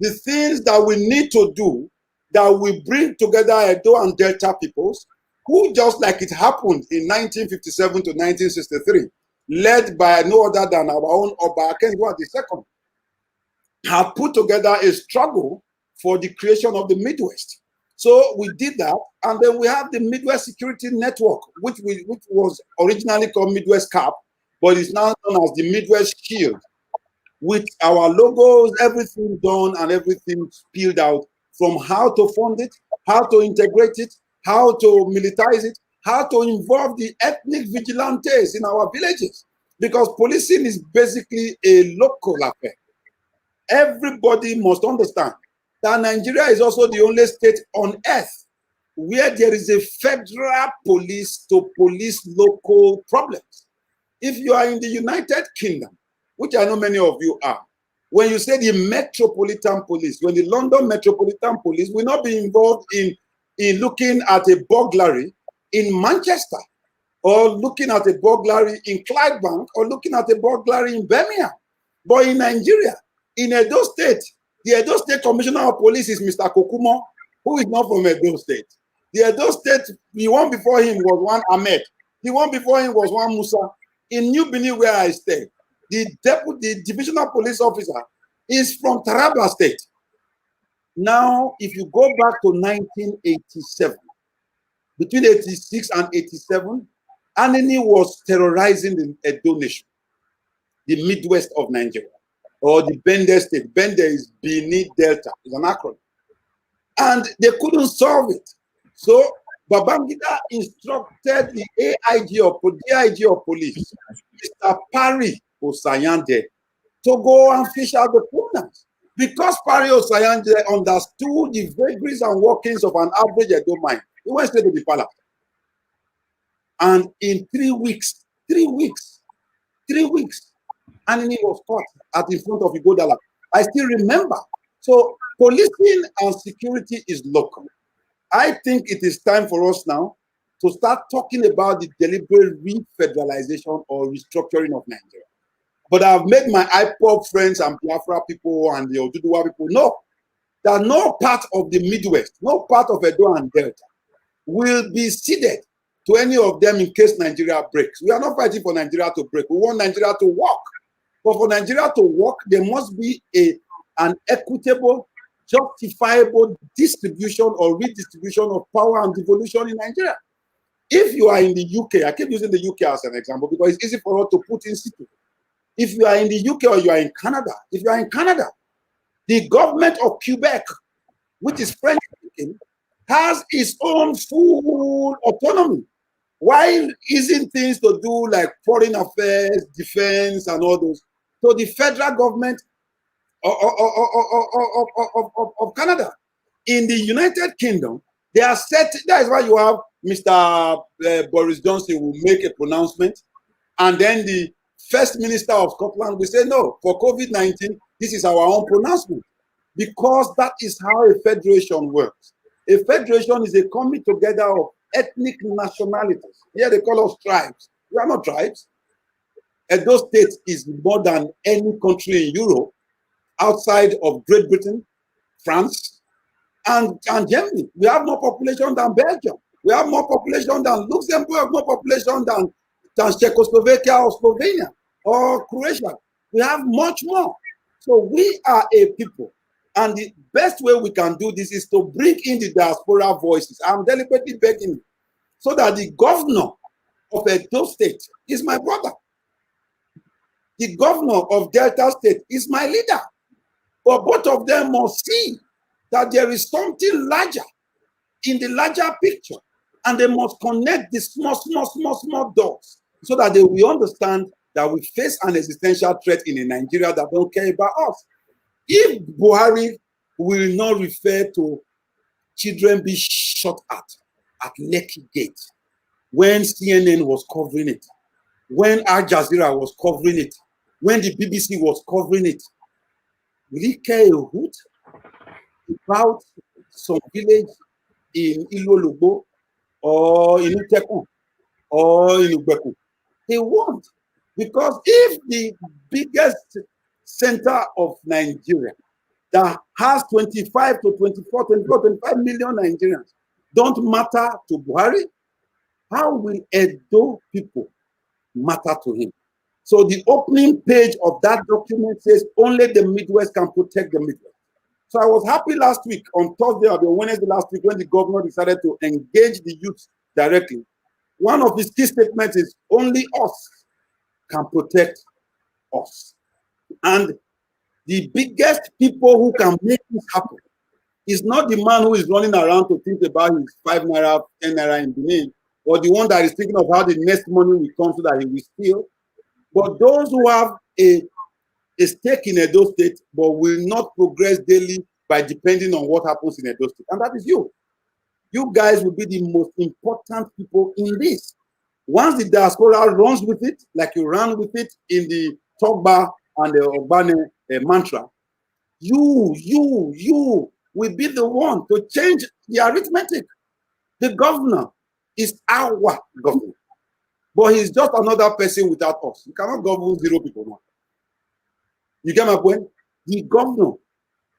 The things that we need to do that will bring together Edo and Delta peoples, who just like it happened in 1957 to 1963, led by no other than our own Oba Akenwa II, have put together a struggle for the creation of the Midwest. So we did that, and then we have the Midwest Security Network, which was originally called Midwest CAP, but is now known as the Midwest Shield, with our logos, everything done and everything spelled out, from how to fund it, how to integrate it, how to militarize it, how to involve the ethnic vigilantes in our villages, because policing is basically a local affair. Everybody must understand that Nigeria is also the only state on earth where there is a federal police to police local problems. If you are in the United Kingdom, which I know many of you are, when you say the Metropolitan Police, when the London Metropolitan Police will not be involved in looking at a burglary in Manchester, or looking at a burglary in Clydebank, or looking at a burglary in Birmingham. But in Nigeria, in Edo State, the Edo State Commissioner of Police is Mr. Kokumo, who is not from Edo State. The Edo State, the one before him was one Ahmed. The one before him was one Musa. In New Benin, where I stay, the divisional police officer is from Taraba State. Now, if you go back to 1987, between 86 and 87, Anini was terrorizing the Edo nation, the Midwest of Nigeria, or the Bende state. Bende is Bini Delta, it's an acronym. And they couldn't solve it. So Babangida instructed the DIG of police, Mr. Pari Osayande, to go and fish out the criminals. Because Pari Osayande understood the vagaries and workings of an average Edo mind, he went straight to the palace. And in 3 weeks, Anini was caught in front of Igodala. I still remember. So policing and security is local. I think it is time for us now to start talking about the deliberate re-federalization or restructuring of Nigeria. But I've made my IPOB friends and Biafra people and the Oduduwa people know that no part of the Midwest, no part of Edo and Delta will be ceded to any of them in case Nigeria breaks. We are not fighting for Nigeria to break. We want Nigeria to work. But for Nigeria to work, there must be an equitable, justifiable distribution or redistribution of power and devolution in Nigeria. If you are in the UK, I keep using the UK as an example because it's easy for us to put in situ. If you are in the UK or you are in Canada, the government of Quebec, which is French speaking, has its own full autonomy. While isn't things to do like foreign affairs, defense, and all those, so the federal government of Canada. In the United Kingdom, they are set. That is why you have Mr. Boris Johnson will make a pronouncement, and then the First Minister of Scotland will say, no, for COVID-19, this is our own pronouncement, because that is how a federation works. A federation is a coming together of ethnic nationalities. Here they call us tribes. We are not tribes. Edo State is more than any country in Europe outside of Great Britain, France, and Germany. We have more population than Belgium. We have more population than Luxembourg, more population than Czechoslovakia or Slovenia or Croatia. We have much more. So we are a people. And the best way we can do this is to bring in the diaspora voices. I'm deliberately begging you, so that the governor of Edo State is my brother. The governor of Delta State is my leader. But both of them must see that there is something larger in the larger picture. And they must connect the small dots so that they will understand that we face an existential threat in a Nigeria that don't care about us. If Buhari will not refer to children being shot at Lekki Gate, when CNN was covering it, when Al Jazeera was covering it, when the BBC was covering it, will he care a hoot about some village in Ilolubo or in Utekun or in Ubeku? They won't. Because if the biggest center of Nigeria that has 25 million Nigerians don't matter to Buhari, how will Edo people matter to him? So the opening page of that document says only the Midwest can protect the Midwest. So I was happy last week, on Thursday or the Wednesday last week, when the governor decided to engage the youth directly. One of his key statements is only us can protect us. And the biggest people who can make this happen is not the man who is running around to think about his 5 naira, 10 naira in Benin, or the one that is thinking of how the next money will come so that he will steal. But those who have a stake in Edo State but will not progress daily by depending on what happens in Edo State. And that is you. You guys will be the most important people in this. Once the diaspora runs with it, like you ran with it in the Togba and the Obane mantra, you will be the one to change the arithmetic. The governor is our governor. But he's just another person without us. You cannot govern 0 people now. You get my point? The governor,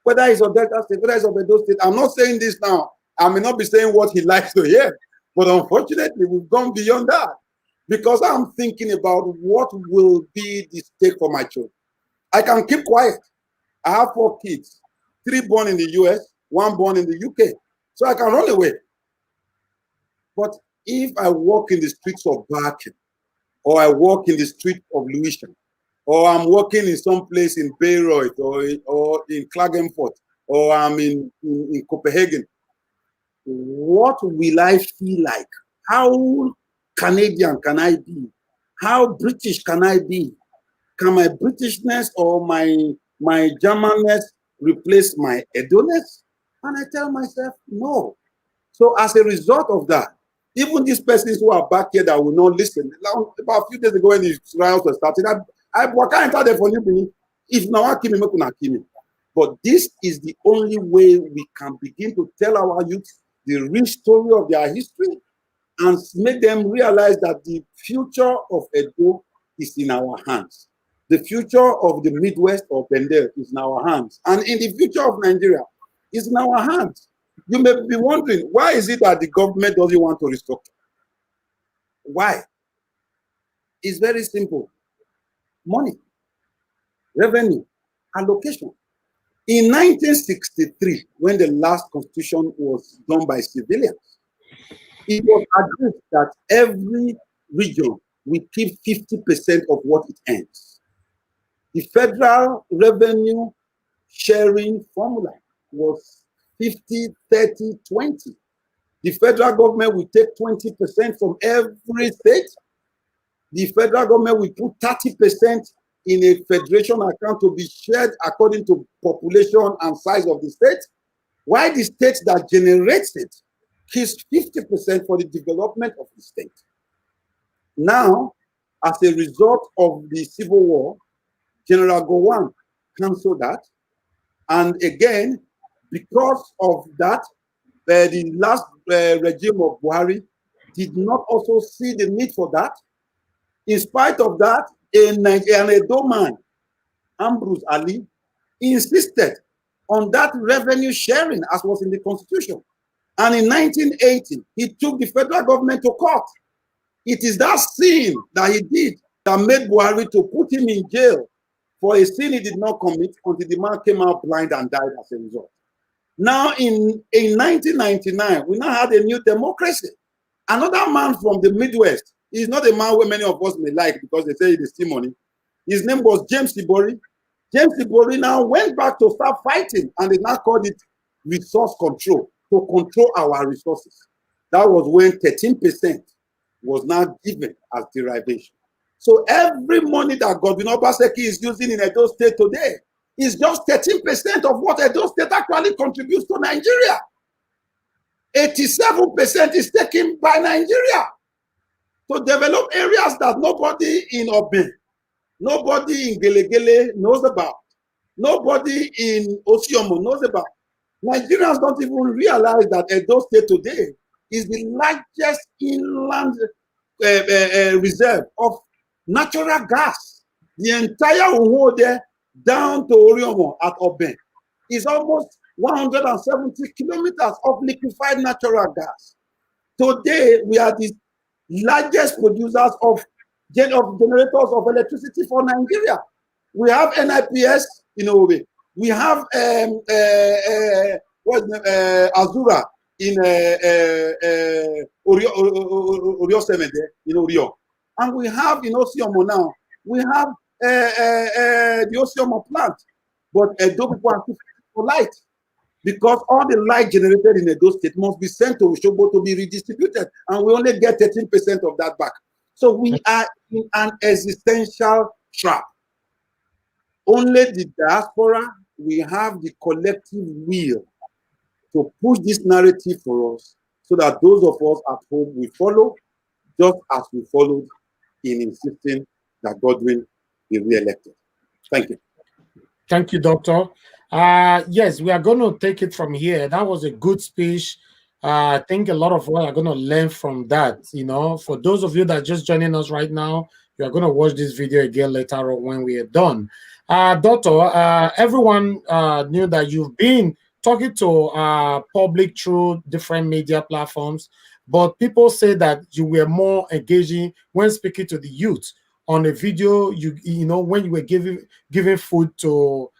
whether he's of Delta State, whether he's of Edo State, I'm not saying this now. I may not be saying what he likes to hear. But unfortunately, we've gone beyond that. Because I'm thinking about what will be the stake for my children. I can keep quiet. I have 4 kids. 3 born in the US, 1 born in the UK. So I can run away. But if I walk in the streets of Barking, or I walk in the street of Lewisham, or I'm walking in some place in Bayreuth, or in Klagenfurt, or I'm in Copenhagen, what will I feel like? How Canadian can I be? How British can I be? Can my Britishness or my Germanness replace my Edo-ness? And I tell myself, no. So as a result of that, even these persons who are back here that will not listen, about a few days ago when the trials were started, I can't enter there for you. If now I kill me. But this is the only way we can begin to tell our youth the real story of their history and make them realize that the future of Edo is in our hands. The future of the Midwest or Bendel is in our hands. And in the future of Nigeria is in our hands. You may be wondering, why is it that the government doesn't want to restructure? Why? It's very simple. Money, revenue, allocation. In 1963, when the last constitution was done by civilians, it was agreed that every region will keep 50% of what it earns. The federal revenue sharing formula was 50, 30, 20. The federal government will take 20% from every state. The federal government will put 30% in a federation account to be shared according to population and size of the state, while the state that generates it keeps 50% for the development of the state. Now, as a result of the Civil War, General Gowon canceled that. And again, because of that, the last regime of Buhari did not also see the need for that. In spite of that, an Edo man, Ambrose Ali, insisted on that revenue sharing as was in the constitution. And in 1980, he took the federal government to court. It is that sin that he did that made Buhari to put him in jail for a sin he did not commit until the man came out blind and died as a result. Now in 1999, we now had a new democracy. Another man from the Midwest, he's not a man where many of us may like because they say he steal money. His name was James Ibori. James Ibori now went back to start fighting, and they now called it resource control, to control our resources. That was when 13% was now given as derivation. So every money that Governor Obaseki is using in Edo State today is just 13% of what Edo State actually contributes to Nigeria. 87% is taken by Nigeria to develop areas that nobody in Obe, nobody in Gelegele knows about, nobody in Osiomo knows about. Nigerians don't even realize that Edo State today is the largest inland reserve of natural gas. The entire Unwode down to Oriomo at Obe is almost 170 kilometers of liquefied natural gas. Today, we are the largest producers of generators of electricity for Nigeria. We have NIPS in Obe. We have Azura in Orio Semede in Orio. And we have in Osiomo now, we have the Osiomo plant. But Edo people are too for light, because all the light generated in Edo State must be sent to Osogbo to be redistributed, and we only get 13% of that back. So we are in an existential trap. Only the diaspora, we have the collective will to push this narrative for us, so that those of us at home will follow, just as we followed in insisting that Godwin be re-elected. Thank you. Thank you, Doctor. Yes, we are going to take it from here. That was a good speech. I think a lot of what are going to learn from that. You know, for those of you that are just joining us right now, you are going to watch this video again later on when we are done. Doctor, everyone knew that you've been talking to public through different media platforms, but people say that you were more engaging when speaking to the youth on a video. You know, when you were giving food to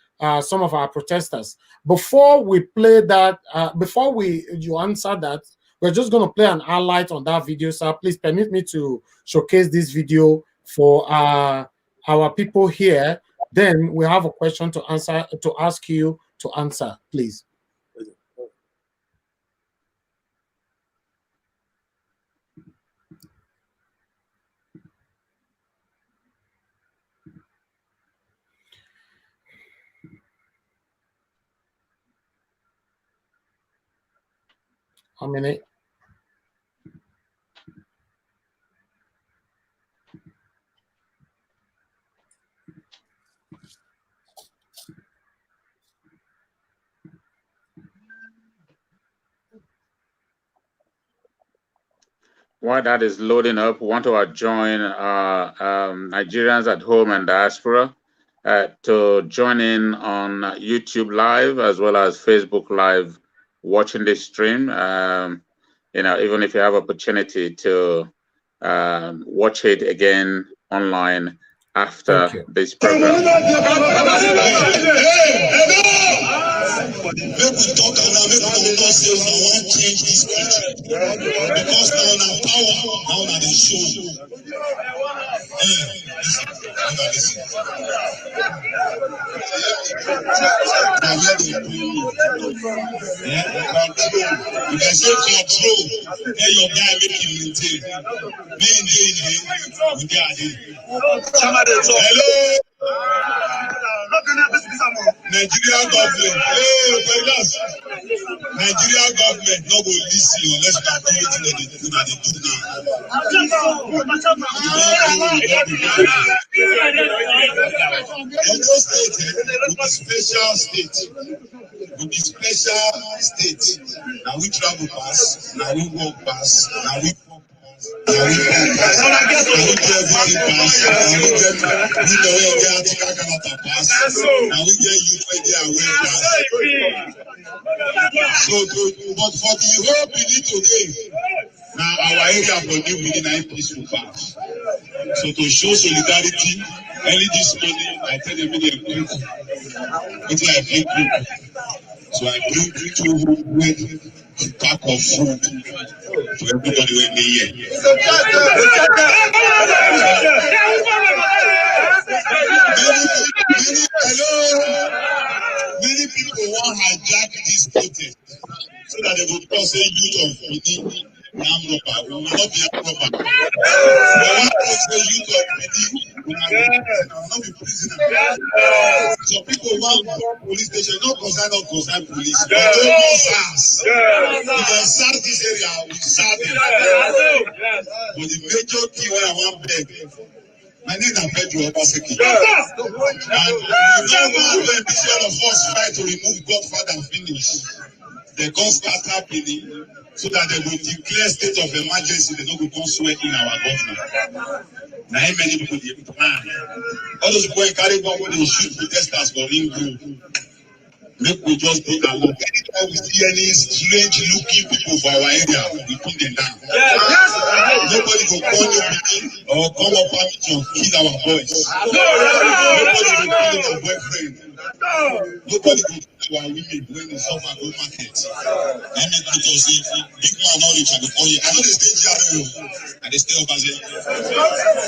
some of our protesters. Before we play that, before you answer that, We're just going to play an highlight on that video, sir. Please permit me to showcase this video for our people here. Then we have a question to ask you to answer, please. How many? While that is loading up, we want to join Nigerians at home and diaspora to join in on YouTube Live as well as Facebook Live, watching this stream. You know, even if you have opportunity to watch it again online after this program. Make we talk and now make we not say we want change this country because now power now na the show. Listen. Now where they bring you? Control. If I say control, tell your guy make him maintain. We hello. Nigeria government, Nigeria government no go listen unless we do wetin they do now. Ondo state with the special state, now we travel pass, now we walk pass, now we walk pass. Now we do everything pass. Now we get article pass. Now we get youth aware pass. So, but for the whole Benin today, now our area for new Benin peaceful pass. So to show solidarity, early this morning I tell them they bring until I bring people. So I bring 200 pack of food to everybody when they here. Many people want hijack this protest so that they will cause a youth of Benin armed robber. We will not be armed robber. They want to say youth of Benin will not be prisoner. So people want police station, not concern police, but don't go SARS. If they SARS this area, we SARS them. But the major key where I want beg. My name is Pedro Obaseki. And we don't want when this one of us try to remove Godfather and finish. They come start happening so that they will declare state of emergency. They don't go come swear in our government. Now, many people they plan. All those people carry bomb when they shoot protesters for ring road. Make we just be alert. Anytime we see any strange looking people for our area, we put them down. Nobody will call you or come up and kill our boys. Nobody will kill our boyfriend. Nobody will kill our women when they suffer go market. Let me put us in big man knowledge and before you. I know they stay here and they stay over there.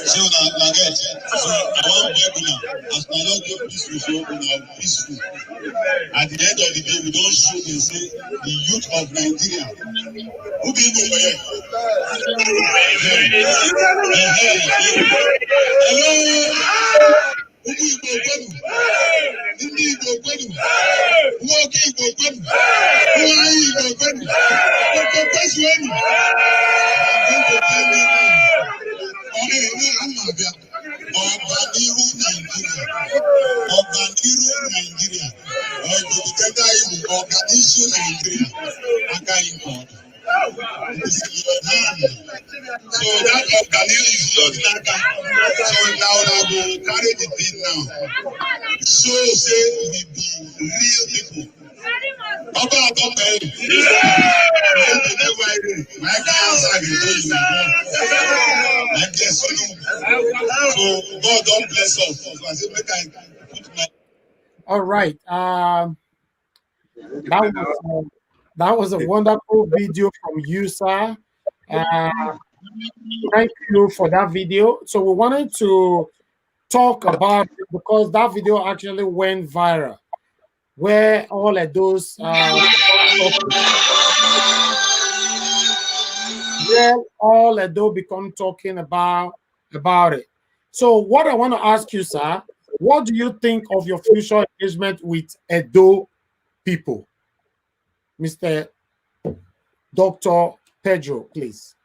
So now get so I want beg now. As my Lord get peaceful, so now peaceful. At the end of the day, we don't show and say the youth of Nigeria. Who be able for you? Hello. Who be able for you? Who be able for you? Who are able for you? Who are able for you? Who can pass you any? I'm going to tell you now. Ọ̀gbànirú Nàìjíríà, ọ̀gbànìṣú Nàìjíríà, aka ìmọ̀. So that Ọ̀gbànirú is not Naka. So now I go carry the thing now. So say we be real people. Ọba àtọ́kọ̀ ẹ̀ my cancer dey do you my guess you know. So God don't bless us. So I say make I put my. All right. That was That was a wonderful video from you, sir. Thank you for that video. So we wanted to talk about it because that video actually went viral, where all of those become talking about it. So what I want to ask you, sir, what do you think of your future engagement with Edo people? Mr. Dr. Pedro, please.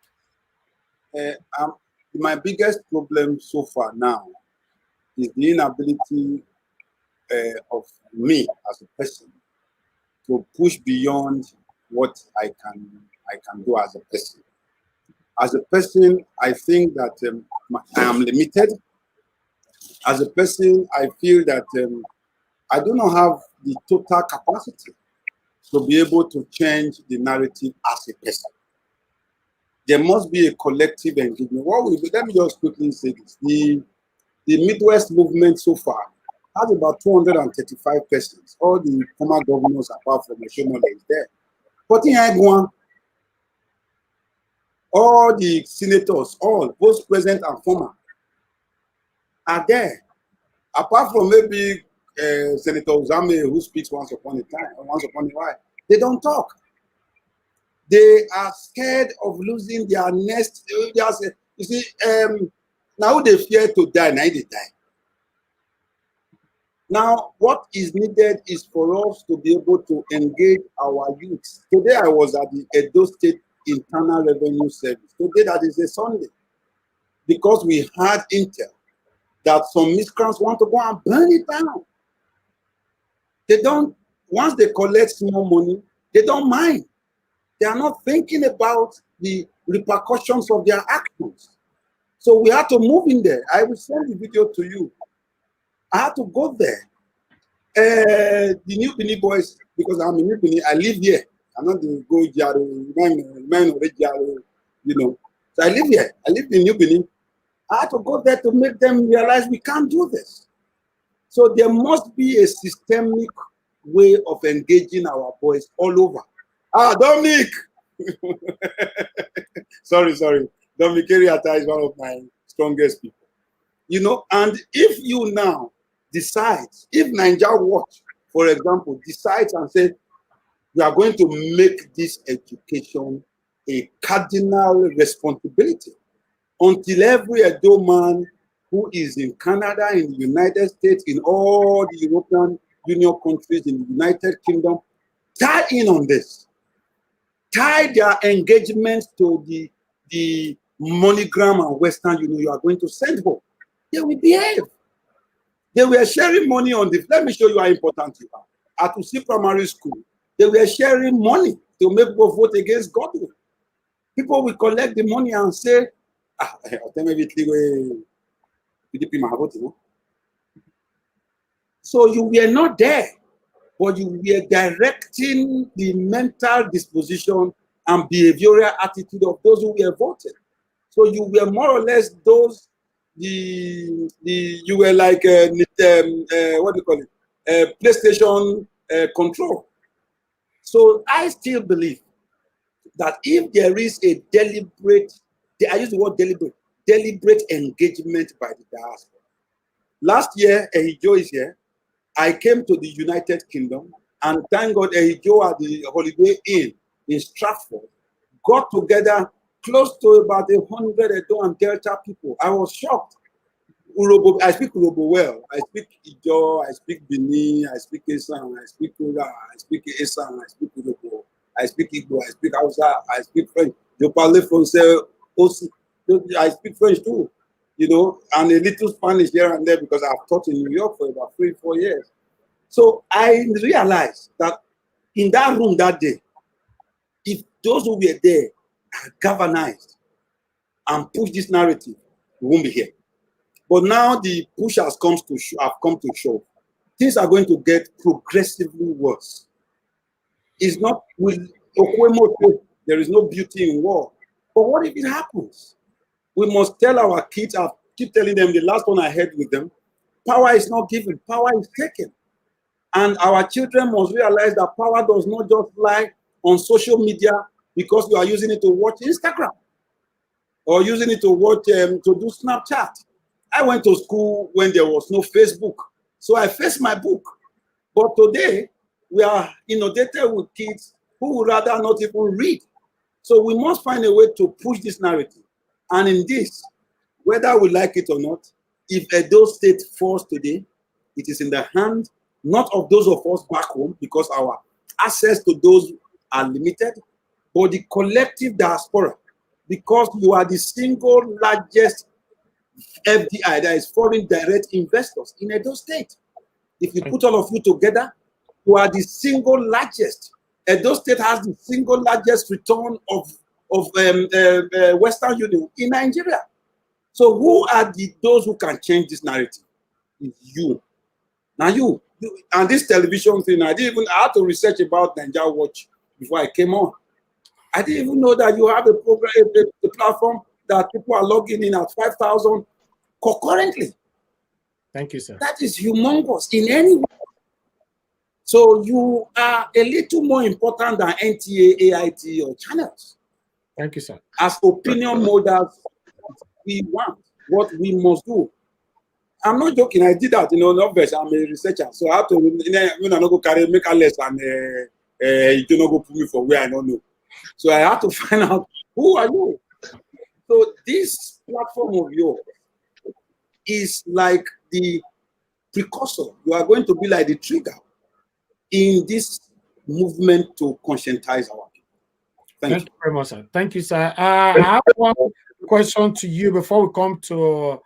My biggest problem so far now is the inability of me as a person to push beyond what I can do as a person. As a person, I think that I am limited. As a person, I feel that I do not have the total capacity to be able to change the narrative as a person. There must be a collective engagement. Let me just quickly say this. The Midwest movement so far has about 235 persons. All the former governors, apart from Oshomole, is there. But in Aigwan, all the senators, all, both present and former, are there. Apart from maybe Senator Uzame, who speaks once upon a while, they don't talk. They are scared of losing their nest. You see, now they fear to die, now they die. Now, what is needed is for us to be able to engage our youth. Today, I was at the Edo State Internal Revenue Service. Today, that is a Sunday. Because we had intel that some miscreants want to go and burn it down. They don't, once they collect small money, they don't mind. They are not thinking about the repercussions of their actions. So we had to move in there. I will send the video to you. I had to go there. The New Benin boys, because I'm a New Benin, I live here. I'm not the go Jaro, man or Jaro, you know. So I live here. I live in New Benin. I had to go there to make them realize we can't do this. So there must be a systemic way of engaging our boys all over. Dominic! sorry. Dominic Eriata is one of my strongest people. You know, and if you now decide, if Naija Watch, for example, decides and says, we are going to make this education a cardinal responsibility until every Edo man who is in Canada, in the United States, in all the European Union countries, in the United Kingdom, tie in on this. Tie their engagements to the MoneyGram and Western Union you are going to send home. They will behave. They were sharing money on this. Let me show you how important you are. At Usi Primary School, they were sharing money to make people vote against Godwin. People will collect the money and say, so you were not there, but you were directing the mental disposition and behavioral attitude of those who were voting. So you were more or less those, you were like, what do you call it? PlayStation control. So I still believe that if there is a deliberate, I use the word deliberate engagement by the diaspora. Last year, Ehigiamusoe is here. I came to the United Kingdom, and thank God Ehigiamusoe at the Holiday Inn in Stratford got together close to about 100 Edo and Delta people. I was shocked. Urobo, I speak Urobo well. I speak Ijo, I speak Bini, I speak Esan, I speak Ura, I speak Esan, I speak Urobo, I speak Igbo, I speak Hausa, I speak French. Je parle français aussi. I speak French too, you know, and a little Spanish here and there because I've taught in New York for about 3-4 years. So I realized that in that room that day, if those who were there are galvanized and push this narrative, we won't be here. But now the push have come to show. Things are going to get progressively worse. It's not with Okwemo, there is no beauty in war. But what if it happens? We must tell our kids, I keep telling them, the last one I had with them, power is not given, power is taken. And our children must realize that power does not just lie on social media because you are using it to watch Instagram or using it to watch to do Snapchat. I went to school when there was no Facebook, so I faced my book. But today, we are inundated with kids who would rather not even read. So we must find a way to push this narrative. And in this, whether we like it or not, if Edo State falls today, it is in the hand not of those of us back home, because our access to those are limited, but the collective diaspora, because you are the single largest FDI, that is foreign direct investors in Edo State. If you put all of you together, you are the single largest. Edo State has the single largest return of Western Union in Nigeria. So who are those who can change this narrative? It's you. Now you and this television thing, I had to research about Naija Watch before I came on. I didn't even know that you have a program, a platform that people are logging in at 5,000 concurrently. Thank you, sir. That is humongous in any way. So you are a little more important than NTA, AIT, or channels. Thank you, sir. As opinion molders, we want what we must do. I'm not joking. I did that, not verse. I'm a researcher, so I have to. When I not go carry make a less and you do not go put me for where I don't know. So I have to find out who are you. So this platform of yours is like the precursor. You are going to be like the trigger in this movement to conscientize our people. Thank you very much, sir. Thank you, sir. I have one question to you before we come to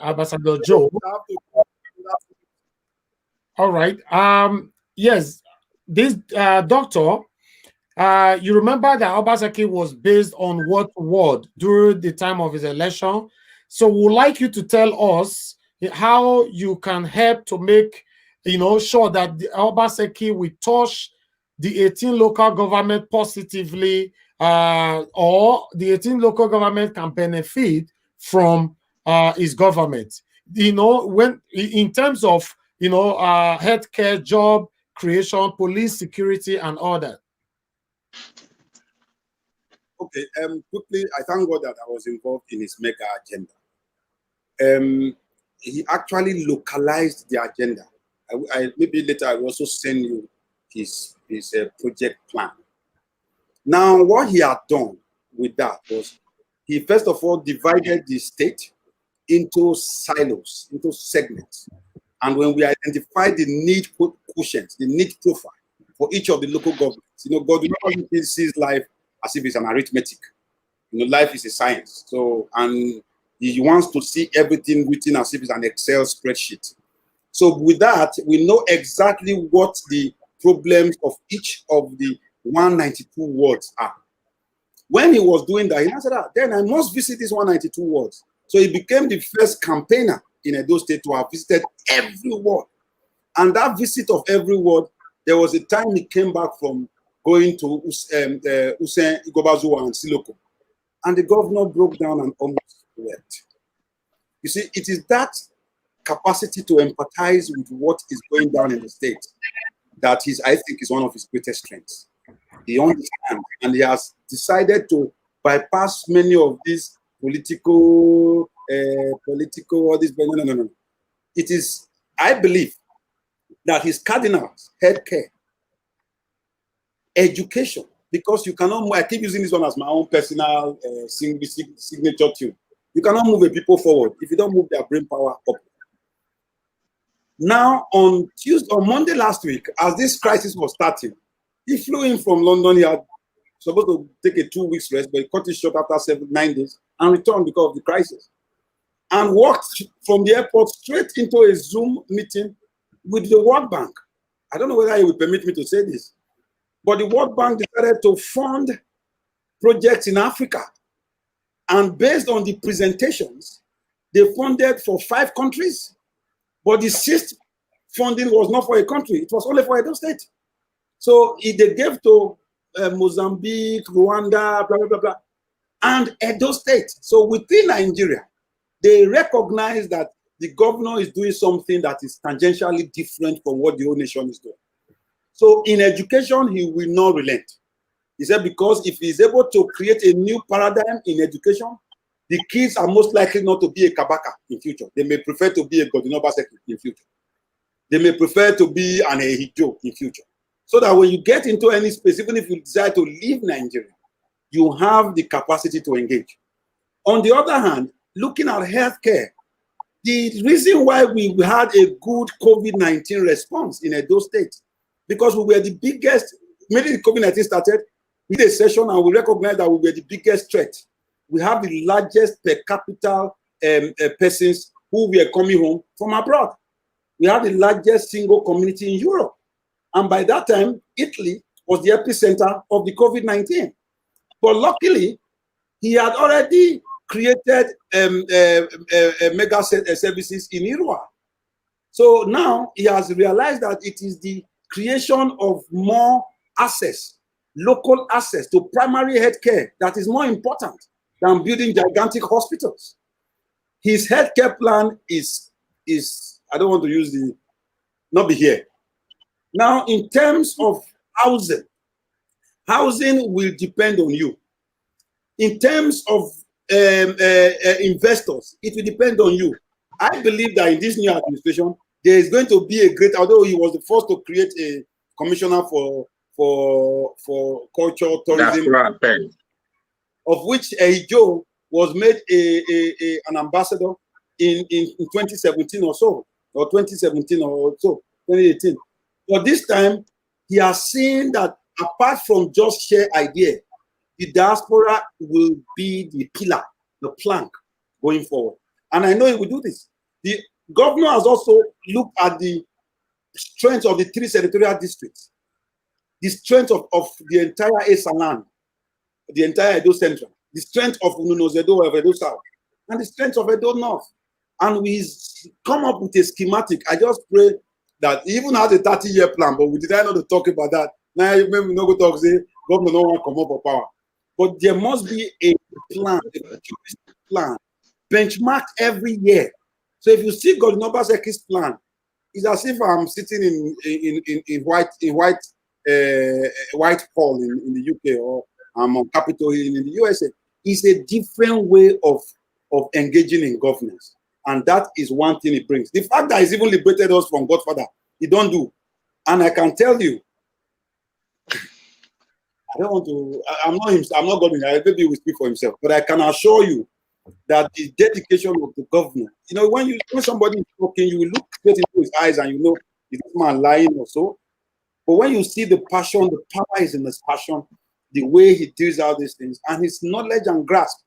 Ambassador Joe. All right. Yes, this doctor, you remember that Obaseki was based on what word during the time of his election. So we'd like you to tell us how you can help to make, sure that the Obaseki will touch the 18 local government positively, or the 18 local government can benefit from his government. When in terms of healthcare, job creation, police security, and all that. Okay, quickly, I thank God that I was involved in his mega agenda. He actually localized the agenda. Maybe later I will also send you his project plan. Now, what he had done with that was he first of all divided the state into silos, into segments. And when we identified the need quotient, the need profile for each of the local governments, God sees life as if it's an arithmetic. Life is a science. So, and he wants to see everything written as if it's an Excel spreadsheet. So with that, we know exactly what the problems of each of the 192 wards are. When he was doing that, he said, then I must visit these 192 wards. So he became the first campaigner in Edo State to have visited every ward. And that visit of every ward, there was a time he came back from going to Usain, Igobazuwa, and Siloko. And the governor broke down and almost wept. You see, it is that capacity to empathize with what is going down in the state that I think is one of his greatest strengths. He understands, and he has decided to bypass many of these political, all this. No. It is, I believe, that his cardinals, healthcare, education, because you cannot, I keep using this one as my own personal signature tune. You cannot move a people forward if you don't move their brain power up. Now, on Monday last week, as this crisis was starting, he flew in from London. He had supposed to take a 2 weeks rest, but he cut it short after 9 days and returned because of the crisis. And walked from the airport straight into a Zoom meeting with the World Bank. I don't know whether he will permit me to say this, but the World Bank decided to fund projects in Africa. And based on the presentations, they funded for 5 countries, but the 6th funding was not for a country. It was only for Edo State. So they gave to Mozambique, Rwanda, blah, blah, blah, blah, and Edo State. So within Nigeria, they recognize that the governor is doing something that is tangentially different from what the whole nation is doing. So in education, he will not relent. He said, because if he's able to create a new paradigm in education, the kids are most likely not to be a Kabaka in future. They may prefer to be a Godwin Obaseki in future. They may prefer to be an Ehigiamusoe in future. So that when you get into any space, even if you decide to leave Nigeria, you have the capacity to engage. On the other hand, looking at healthcare, the reason why we had a good COVID-19 response in Edo State, because we were the biggest, immediately COVID-19 started, we did a session and we recognized that we were the biggest threat. We have the largest per capita persons who were coming home from abroad. We have the largest single community in Europe. And by that time, Italy was the epicenter of the COVID-19. But luckily, he had already created mega services in Irua. So now he has realized that it is the creation of more access, local access to primary health care that is more important than building gigantic hospitals. His healthcare plan is I don't want to use the, not be here. Now, in terms of housing will depend on you. In terms of investors, it will depend on you. I believe that in this new administration, there is going to be a great, although he was the first to create a commissioner for culture, tourism, of which Ehigiamusoe was made an ambassador in 2017 or so, or 2017 or so, 2018. But this time, he has seen that apart from just share idea, the diaspora will be the pillar, the plank going forward. And I know he will do this. The governor has also looked at the strength of the 3 senatorial districts, the strength of the entire Esa land, the entire Edo Central, the strength of Ununozedo of Edo South, and the strength of Edo North. And we come up with a schematic. I just pray that he even has a 30-year plan, but we decided not to talk about that. Now, maybe we not go talk, say, government don't want to come up for power. But there must be a plan, a plan, benchmarked every year. So if you see Godwin Obaseki's plan, it's as if I'm sitting in Whitehall in the UK, or I'm on Capitol Hill in the USA. It's a different way of engaging in governance. And that is one thing it brings. The fact that he's even liberated us from Godfather, he don't do. And I can tell you, I don't want to, I'm not Godwin, maybe he will speak for himself, but I can assure you that the dedication of the governor, you know, when somebody is talking, you will look straight into his eyes and you know, is this man lying or so? But when you see the passion, the power is in his passion, the way he deals out these things, and his knowledge and grasp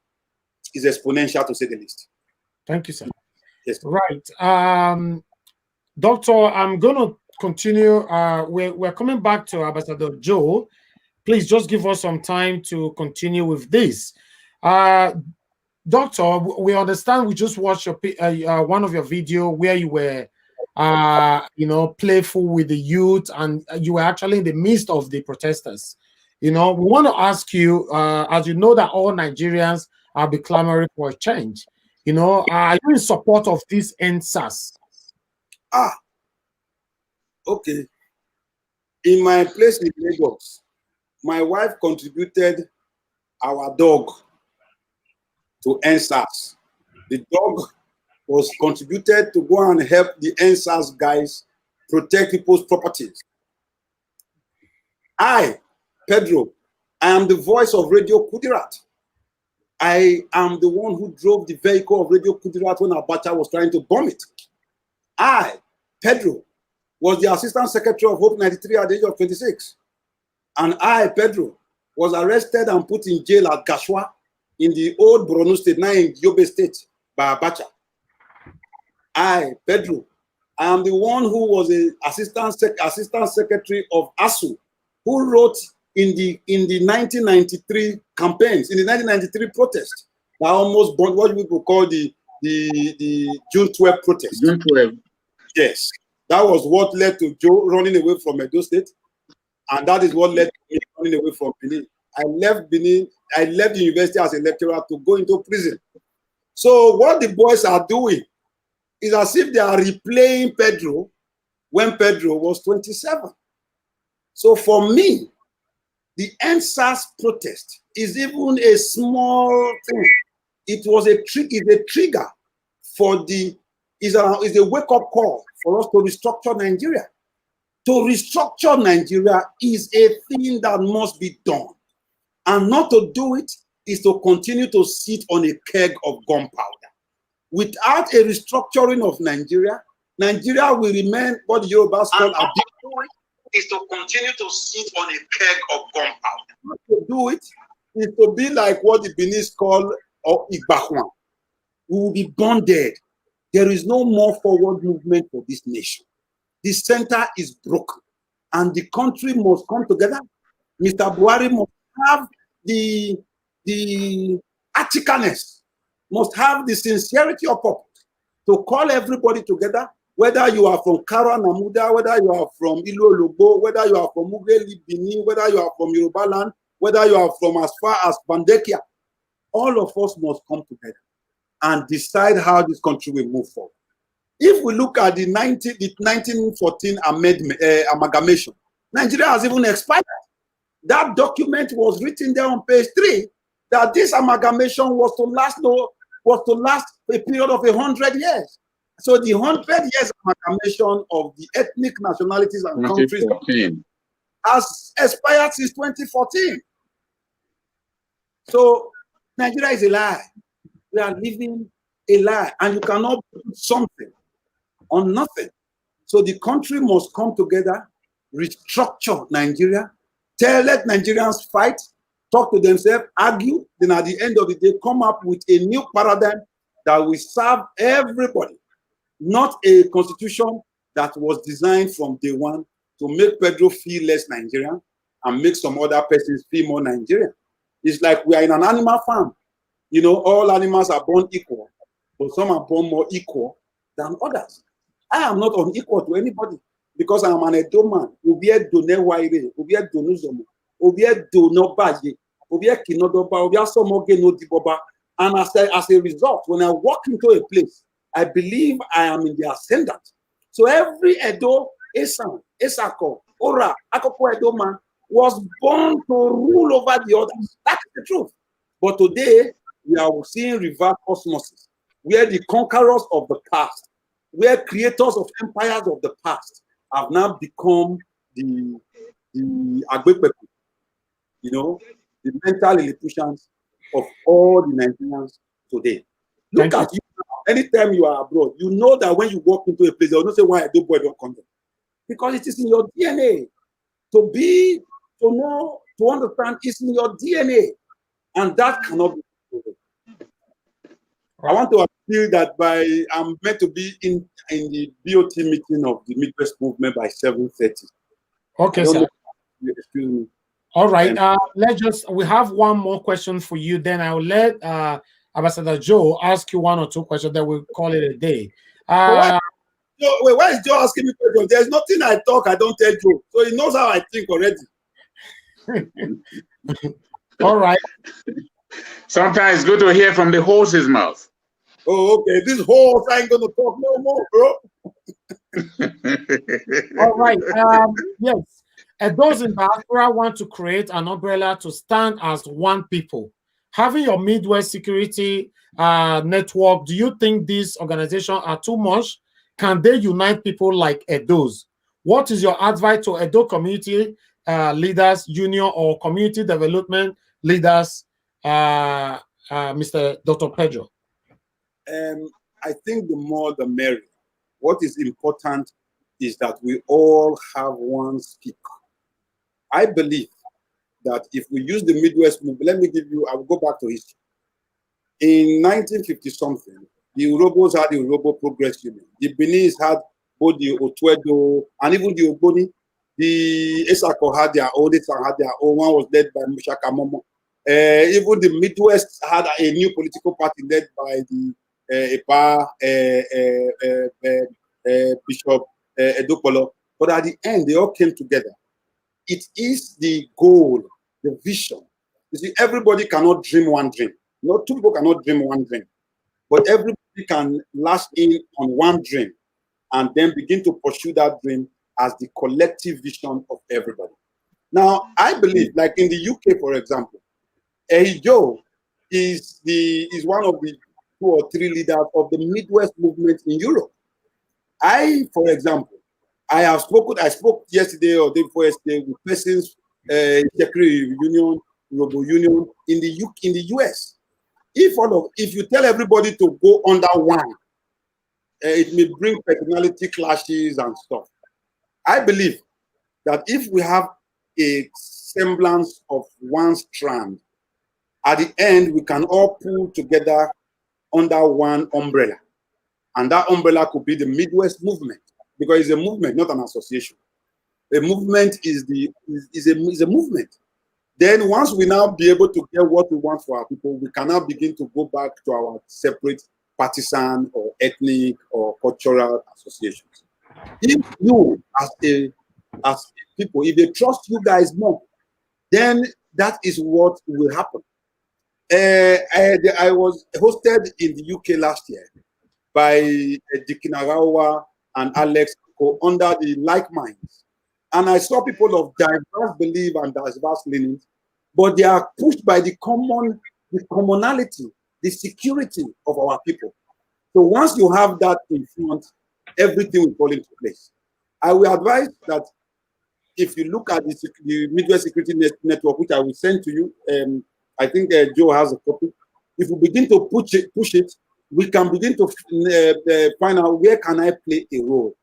is exponential, to say the least. Thank you, sir. Yes. Right. Doctor, I'm going to continue. We're coming back to Ambassador Joe. Please just give us some time to continue with this. Doctor, we understand we just watched one of your video where you were, playful with the youth, and you were actually in the midst of the protesters. We want to ask you, as you know that all Nigerians are be clamoring for a change. Are you in support of this NSAS? Okay. In my place in Lagos, my wife contributed our dog to NSAS. The dog was contributed to go and help the NSAS guys protect people's properties. I, Pedro, I am the voice of Radio Kudirat. I am the one who drove the vehicle of Radio Kudirat when Abacha was trying to bomb it. I, Pedro, was the Assistant Secretary of Hope 93 at the age of 26. And I, Pedro, was arrested and put in jail at Gashua in the old Borno State, now in Yobe State, by Abacha. I, Pedro, I am the one who was an Assistant Secretary of ASU, who wrote in the 1993 campaigns, in the 1993 protest, that almost brought what people call the June 12 protest. June 12. Yes, that was what led to Joe running away from Edo State, and that is what led to me running away from Benin. I left Benin, I left the university as a lecturer to go into prison. So what the boys are doing is as if they are replaying Pedro when Pedro was 27. So for me, the EndSARS protest is even a small thing. It was a trigger for is a wake-up call for us to restructure Nigeria. To restructure Nigeria is a thing that must be done. And not to do it is to continue to sit on a keg of gunpowder. Without a restructuring of Nigeria, Nigeria will remain what the Yorubas call a is to continue to sit on a keg of gunpowder. Not to do it is to be like what the Beninese call Igbahwan. We will be bonded. There is no more forward movement for this nation. The center is broken, and the country must come together. Mr. Buhari must have the articleness, must have the sincerity of purpose to call everybody together, whether you are from Kara Namuda, whether you are from Ilo Lobo, whether you are from Mugeli Benin, whether you are from Yoruba land, whether you are from as far as Bandekia. All of us must come together and decide how this country will move forward. If we look at the 1914 amalgamation, Nigeria has even expired. That document was written there on page 3 that this amalgamation was to last a period of 100 years. So the 100 years amalgamation of the ethnic nationalities and countries has expired since 2014. So Nigeria is a lie. We are living a lie, and you cannot put something on nothing. So the country must come together, restructure Nigeria, let Nigerians fight, talk to themselves, argue, then at the end of the day, come up with a new paradigm that will serve everybody, not a constitution that was designed from day one to make Pedro feel less Nigerian and make some other persons feel more Nigerian. It's like we are in an animal farm. You know, all animals are born equal, but some are born more equal than others. I am not unequal to anybody because I am an Edo man. And as a result, when I walk into a place, I believe I am in the ascendant. So every Edo, Esan, Esako, Ora, Akoko Edo man was born to rule over the others. That's the truth. But today, we are seeing reverse osmosis, where the conquerors of the past, where creators of empires of the past have now become the Agbepeku, you know, the mental institutions of all the Nigerians today. Look at you now. Anytime you are abroad, you know that when you walk into a place, they'll not say why I do boy don't come there. Because it is in your DNA. To know, to understand, it's in your DNA. And that cannot be proven. I want to appeal that I'm meant to be in the BOT meeting of the Midwest movement by 7:30. Okay, sir. Excuse me. All right. We have one more question for you. Then I will let Ambassador Joe ask you one or two questions. Then we'll call it a day. Why is Joe asking me questions? There's nothing I talk I don't tell Joe. So he knows how I think already. All right. Sometimes it's good to hear from the horse's mouth. Oh, okay. This horse ain't gonna talk no more, bro. All right. Yes. And those in diaspora want to create an umbrella to stand as one people. Having your Midwest security network, do you think these organizations are too much? Can they unite people like Edos? What is your advice to Edo community leaders, union or community development leaders, Mr. Dr. Pedro? I think the more the merrier. What is important is that we all have one speaker. I believe that if we use the Midwest movement, I will go back to history. In 1950 something, the Urobos had the Urobo Progress Union. The Beninese had both the Otwedo and even the Ogboni. The Esako had their own, one was led by Mushaka Momo. Even the Midwest had a new political party led by the Bishop Edopolo. But at the end, they all came together. It is the goal, the vision. You see, everybody cannot dream one dream. No, two people cannot dream one dream. But everybody can lash in on one dream and then begin to pursue that dream as the collective vision of everybody. Now, I believe, like in the UK, for example, Ehigiamusoe is one of the 2 or 3 leaders of the Midwest movement in Europe. For example, I spoke yesterday or day before yesterday with persons, Secretary Union, Robo Union in the US. If you tell everybody to go under one, it may bring personality clashes and stuff. I believe that if we have a semblance of one strand, at the end we can all pull together under one umbrella, and that umbrella could be the Midwest movement, because it's a movement, not an association. A movement is a movement. Then once we now be able to get what we want for our people, we can now begin to go back to our separate partisan or ethnic or cultural associations. If you as people, if they trust you guys more, then that is what will happen. I was hosted in the UK last year by Dikinarawa and Alex under the Like Minds. And I saw people of diverse belief and diverse leanings, but they are pushed by the commonality, the security of our people. So once you have that in front, everything will fall into place. I will advise that if you look at the Midwest Security Network, which I will send to you, I think Joe has a copy. If we begin to push it, we can begin to find out where can I play a role.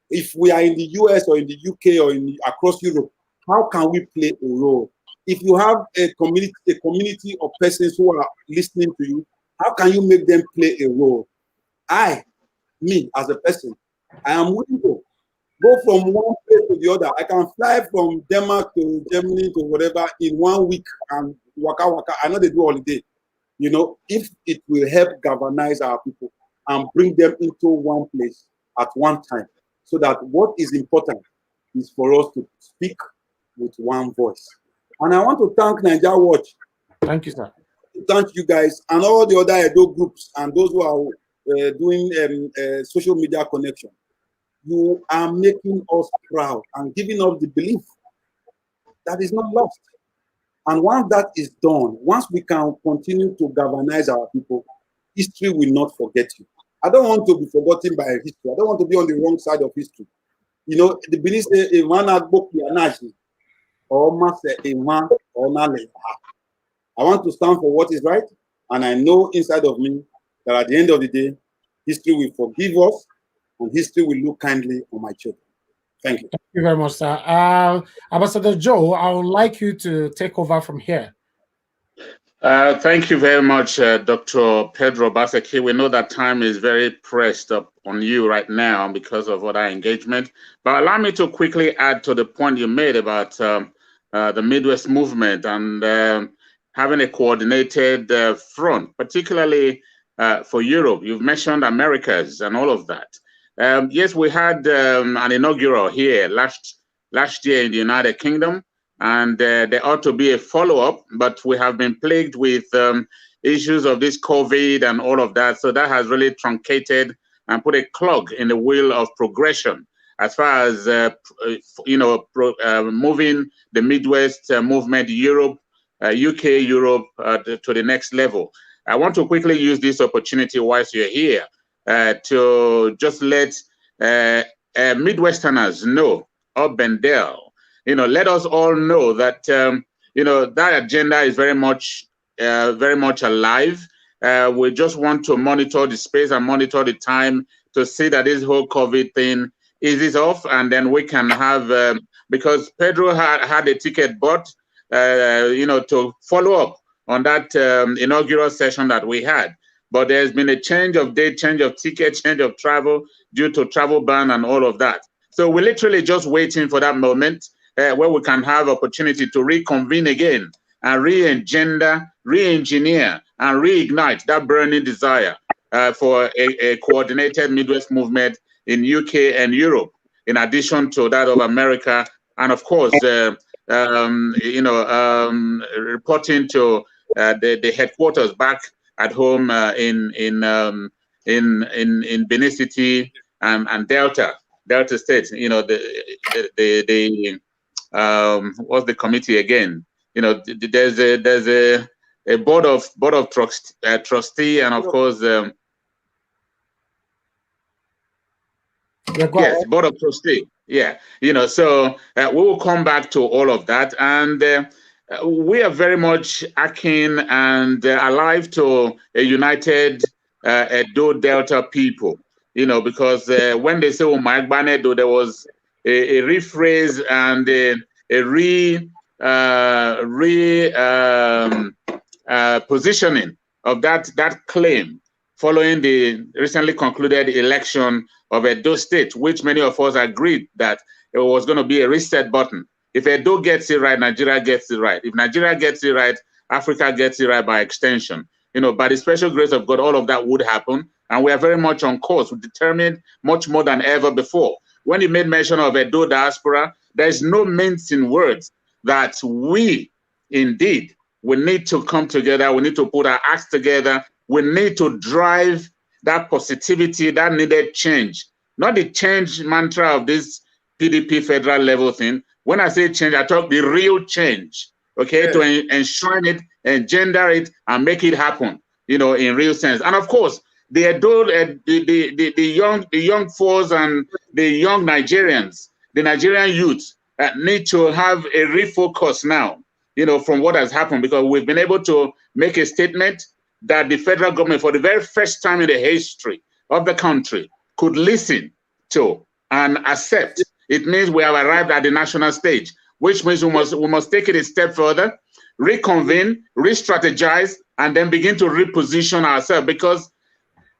If we are in the US or in the UK or across Europe, how can we play a role? If you have a community of persons who are listening to you, how can you make them play a role? Me as a person, I am willing to go from one place to the other. I can fly from Denmark to Germany to whatever in 1 week and waka. I know they do holiday. You know, if it will help galvanize our people and bring them into one place at one time, so that what is important is for us to speak with one voice. And I want to thank Naija Watch. Thank you, sir. Thank you guys and all the other Edo groups and those who are doing social media connection. You are making us proud and giving us the belief that is not lost. And once that is done, once we can continue to galvanize our people, history will not forget you. I don't want to be forgotten by history. I don't want to be on the wrong side of history. You know, the Benin say, I want to stand for what is right, and I know inside of me that at the end of the day, history will forgive us, and history will look kindly on my children. Thank you. Thank you very much, sir. Ambassador Joe, I would like you to take over from here. Thank you very much, Dr. Pedro Obaseki. We know that time is very pressed up on you right now because of other engagement. But allow me to quickly add to the point you made about the Midwest movement and having a coordinated front, particularly for Europe. You've mentioned Americas and all of that. Yes, we had an inaugural here last year in the United Kingdom. And there ought to be a follow-up, but we have been plagued with issues of this COVID and all of that. So that has really truncated and put a clog in the wheel of progression as far as, moving the Midwest movement, Europe, UK, Europe to the next level. I want to quickly use this opportunity whilst you're here to just let Midwesterners know, up and down, let us all know that, that agenda is very much alive. We just want to monitor the space and monitor the time to see that this whole COVID thing eases off, and then we can have, because Pedro had a ticket bought, to follow up on that inaugural session that we had. But there's been a change of date, change of ticket, change of travel due to travel ban and all of that. So we're literally just waiting for that moment where we can have opportunity to reconvene again and re-engineer and reignite that burning desire for a coordinated Midwest movement in UK and Europe, in addition to that of America, and of course, reporting to the headquarters back at home in Benin City and Delta State. what's the committee again? You know, there's a board of trustee, and of course, yes, board of trustee. Yeah, you know, so we will come back to all of that, and we are very much akin and alive to a united Edo Delta people. You know, because when they say Mike Banedo, there was a rephrase and a positioning of that claim following the recently concluded election of Edo State, which many of us agreed that it was going to be a reset button. If Edo gets it right, Nigeria gets it right. If Nigeria gets it right, Africa gets it right by extension. You know, by the special grace of God, all of that would happen. And we are very much on course. We're determined much more than ever before. When you made mention of Edo diaspora, there is no mincing words that we indeed, we need to come together. We need to put our acts together. We need to drive that positivity, that needed change. Not the change mantra of this PDP federal level thing. When I say change, I talk the real change, okay, to enshrine it, engender it, and make it happen, you know, in real sense. And of course, the adult, the young folks and the young Nigerians, the Nigerian youth need to have a refocus now, you know, from what has happened, because we've been able to make a statement that the federal government, for the very first time in the history of the country, could listen to and accept. It means we have arrived at the national stage, which means we must take it a step further, reconvene, re-strategize, and then begin to reposition ourselves. Because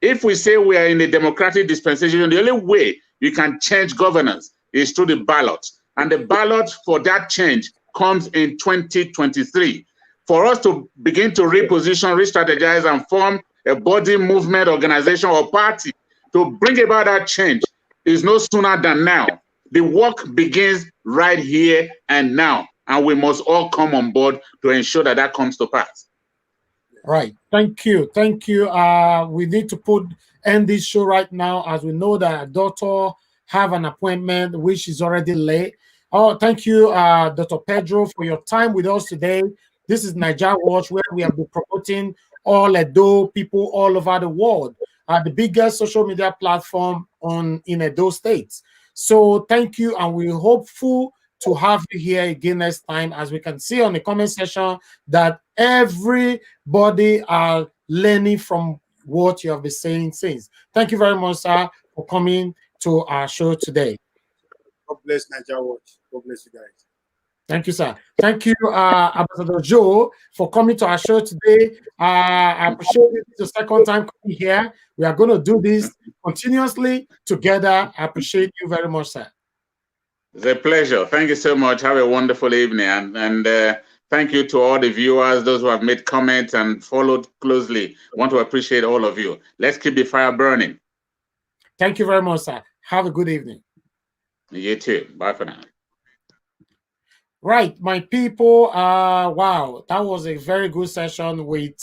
if we say we are in a democratic dispensation, the only way you can change governance is through the ballot. And the ballot for that change comes in 2023. For us to begin to reposition, re-strategize, and form a body, movement, organization, or party to bring about that change is no sooner than now. The work begins right here and now, and we must all come on board to ensure that that comes to pass. Right. Thank you. Thank you. We need to end this show right now, as we know that Dr. have an appointment which is already late. Oh, thank you, Dr. Pedro, for your time with us today. This is Naija Watch, where we have been promoting all Edo people all over the world, the biggest social media platform in Edo State. So thank you, and we're hopeful to have you here again next time. As we can see on the comment section, that everybody are learning from what you have been saying since. Thank you very much, sir, for coming to our show today. God bless Naija Watch. God bless you guys. Thank you, sir. Thank you, Ambassador Joe, for coming to our show today. I appreciate it. It's the second time coming here. We are going to do this continuously together. I appreciate you very much, sir. It's a pleasure. Thank you so much. Have a wonderful evening. And thank you to all the viewers, those who have made comments and followed closely. I want to appreciate all of you. Let's keep the fire burning. Thank you very much, sir. Have a good evening. You too. Bye for now. Right, my people. Wow, that was a very good session with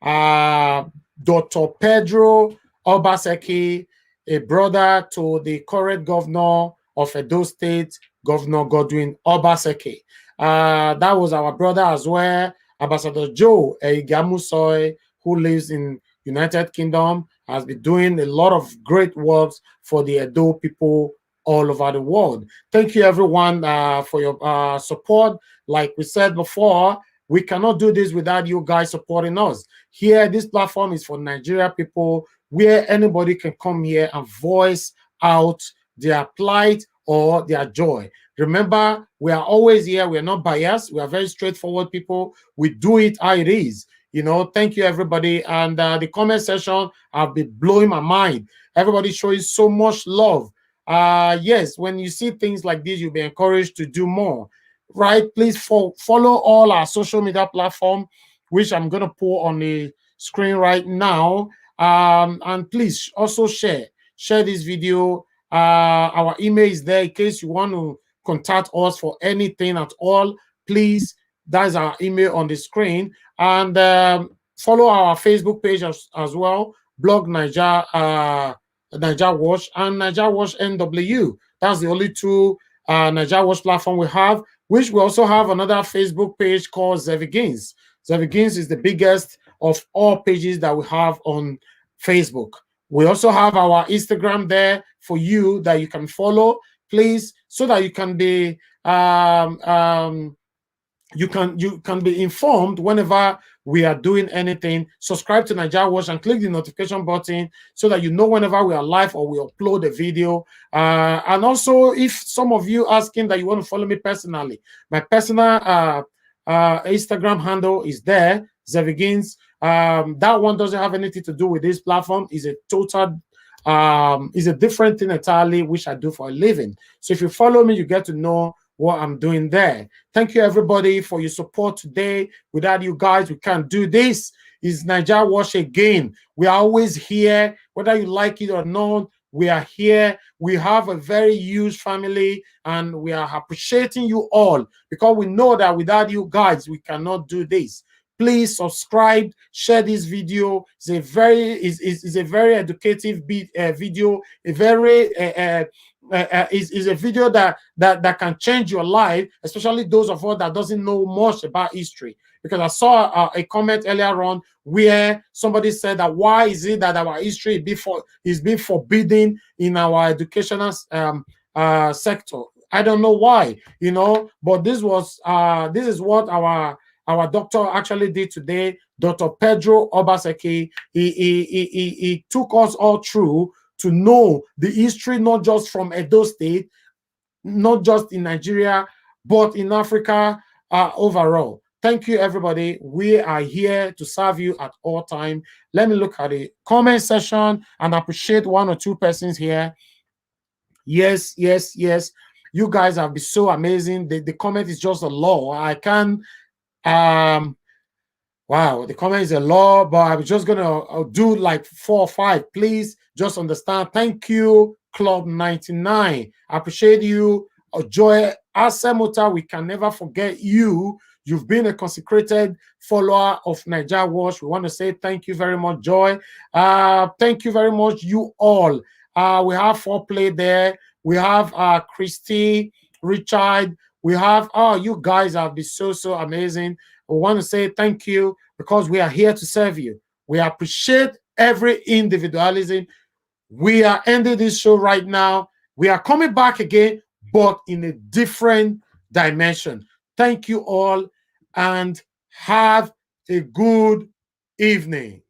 Dr. Pedro Obaseki, a brother to the current governor of Edo State, Governor Godwin Obaseki. That was our brother as well, Ambassador Joe Ehigiamusoe, who lives in United Kingdom, has been doing a lot of great works for the Edo people all over the world. Thank you, everyone, for your support. Like we said before, we cannot do this without you guys supporting us. Here, this platform is for Nigeria people, where anybody can come here and voice out their plight or their joy. Remember, we are always here. We are not biased. We are very straightforward people. We do it how it is. You know, thank you, everybody. And the comment section have been blowing my mind. Everybody showing so much love. Yes, when you see things like this, you'll be encouraged to do more, right? Please follow all our social media platform, which I'm going to put on the screen right now. And please also share this video. Our email is there in case you want to contact us for anything at all. Please, that's our email on the screen. And follow our Facebook page as well, Blog Naija Watch and Naija Watch NW. That's the only two Naija Watch platform we have, which we also have another Facebook page called Zevigins. Zevigins is the biggest of all pages that we have on Facebook. We also have our Instagram there for you that you can follow, please, so that you can be you can be informed whenever we are doing anything. Subscribe to Naija Watch and click the notification button so that you know whenever we are live or we upload a video. And also, if some of you asking that you want to follow me personally, my personal Instagram handle is there, Zevigins. That one doesn't have anything to do with this platform. Is a total is a different thing entirely, which I do for a living. So if you follow me, you get to know what I'm doing there. Thank you, everybody, for your support today. Without you guys, we can't do this. It's Naija Watch again. We are always here, whether you like it or not. We are here. We have a very huge family, and we are appreciating you all because we know that without you guys, we cannot do this. Please subscribe, share this video. It's a very educative video, a very is a video that can change your life, especially those of us that doesn't know much about history. Because I saw a comment earlier on where somebody said that why is it that our history is being forbidden in our educational sector? I don't know why, you know, but this is what our doctor actually did today. Dr. Pedro Obaseki, he took us all through to know the history, not just from Edo State, not just in Nigeria, but in Africa overall. Thank you, everybody. We are here to serve you at all time. Let me look at the comment section and appreciate one or two persons here. Yes. You guys have been so amazing. The comment is just a law. I can wow, the comment is a lot, but I'm just gonna do like 4 or 5. Please just understand. Thank you, Club 99. I appreciate you. Joy Asemuta, we can never forget you. You've been a consecrated follower of Naija Watch. We want to say thank you very much, Joy. Thank you very much, you all. We have Foreplay there. We have Christy, Richard. We have, you guys have been so amazing. We want to say thank you because we are here to serve you. We appreciate every individualism. We are ending this show right now. We are coming back again, but in a different dimension. Thank you all and have a good evening.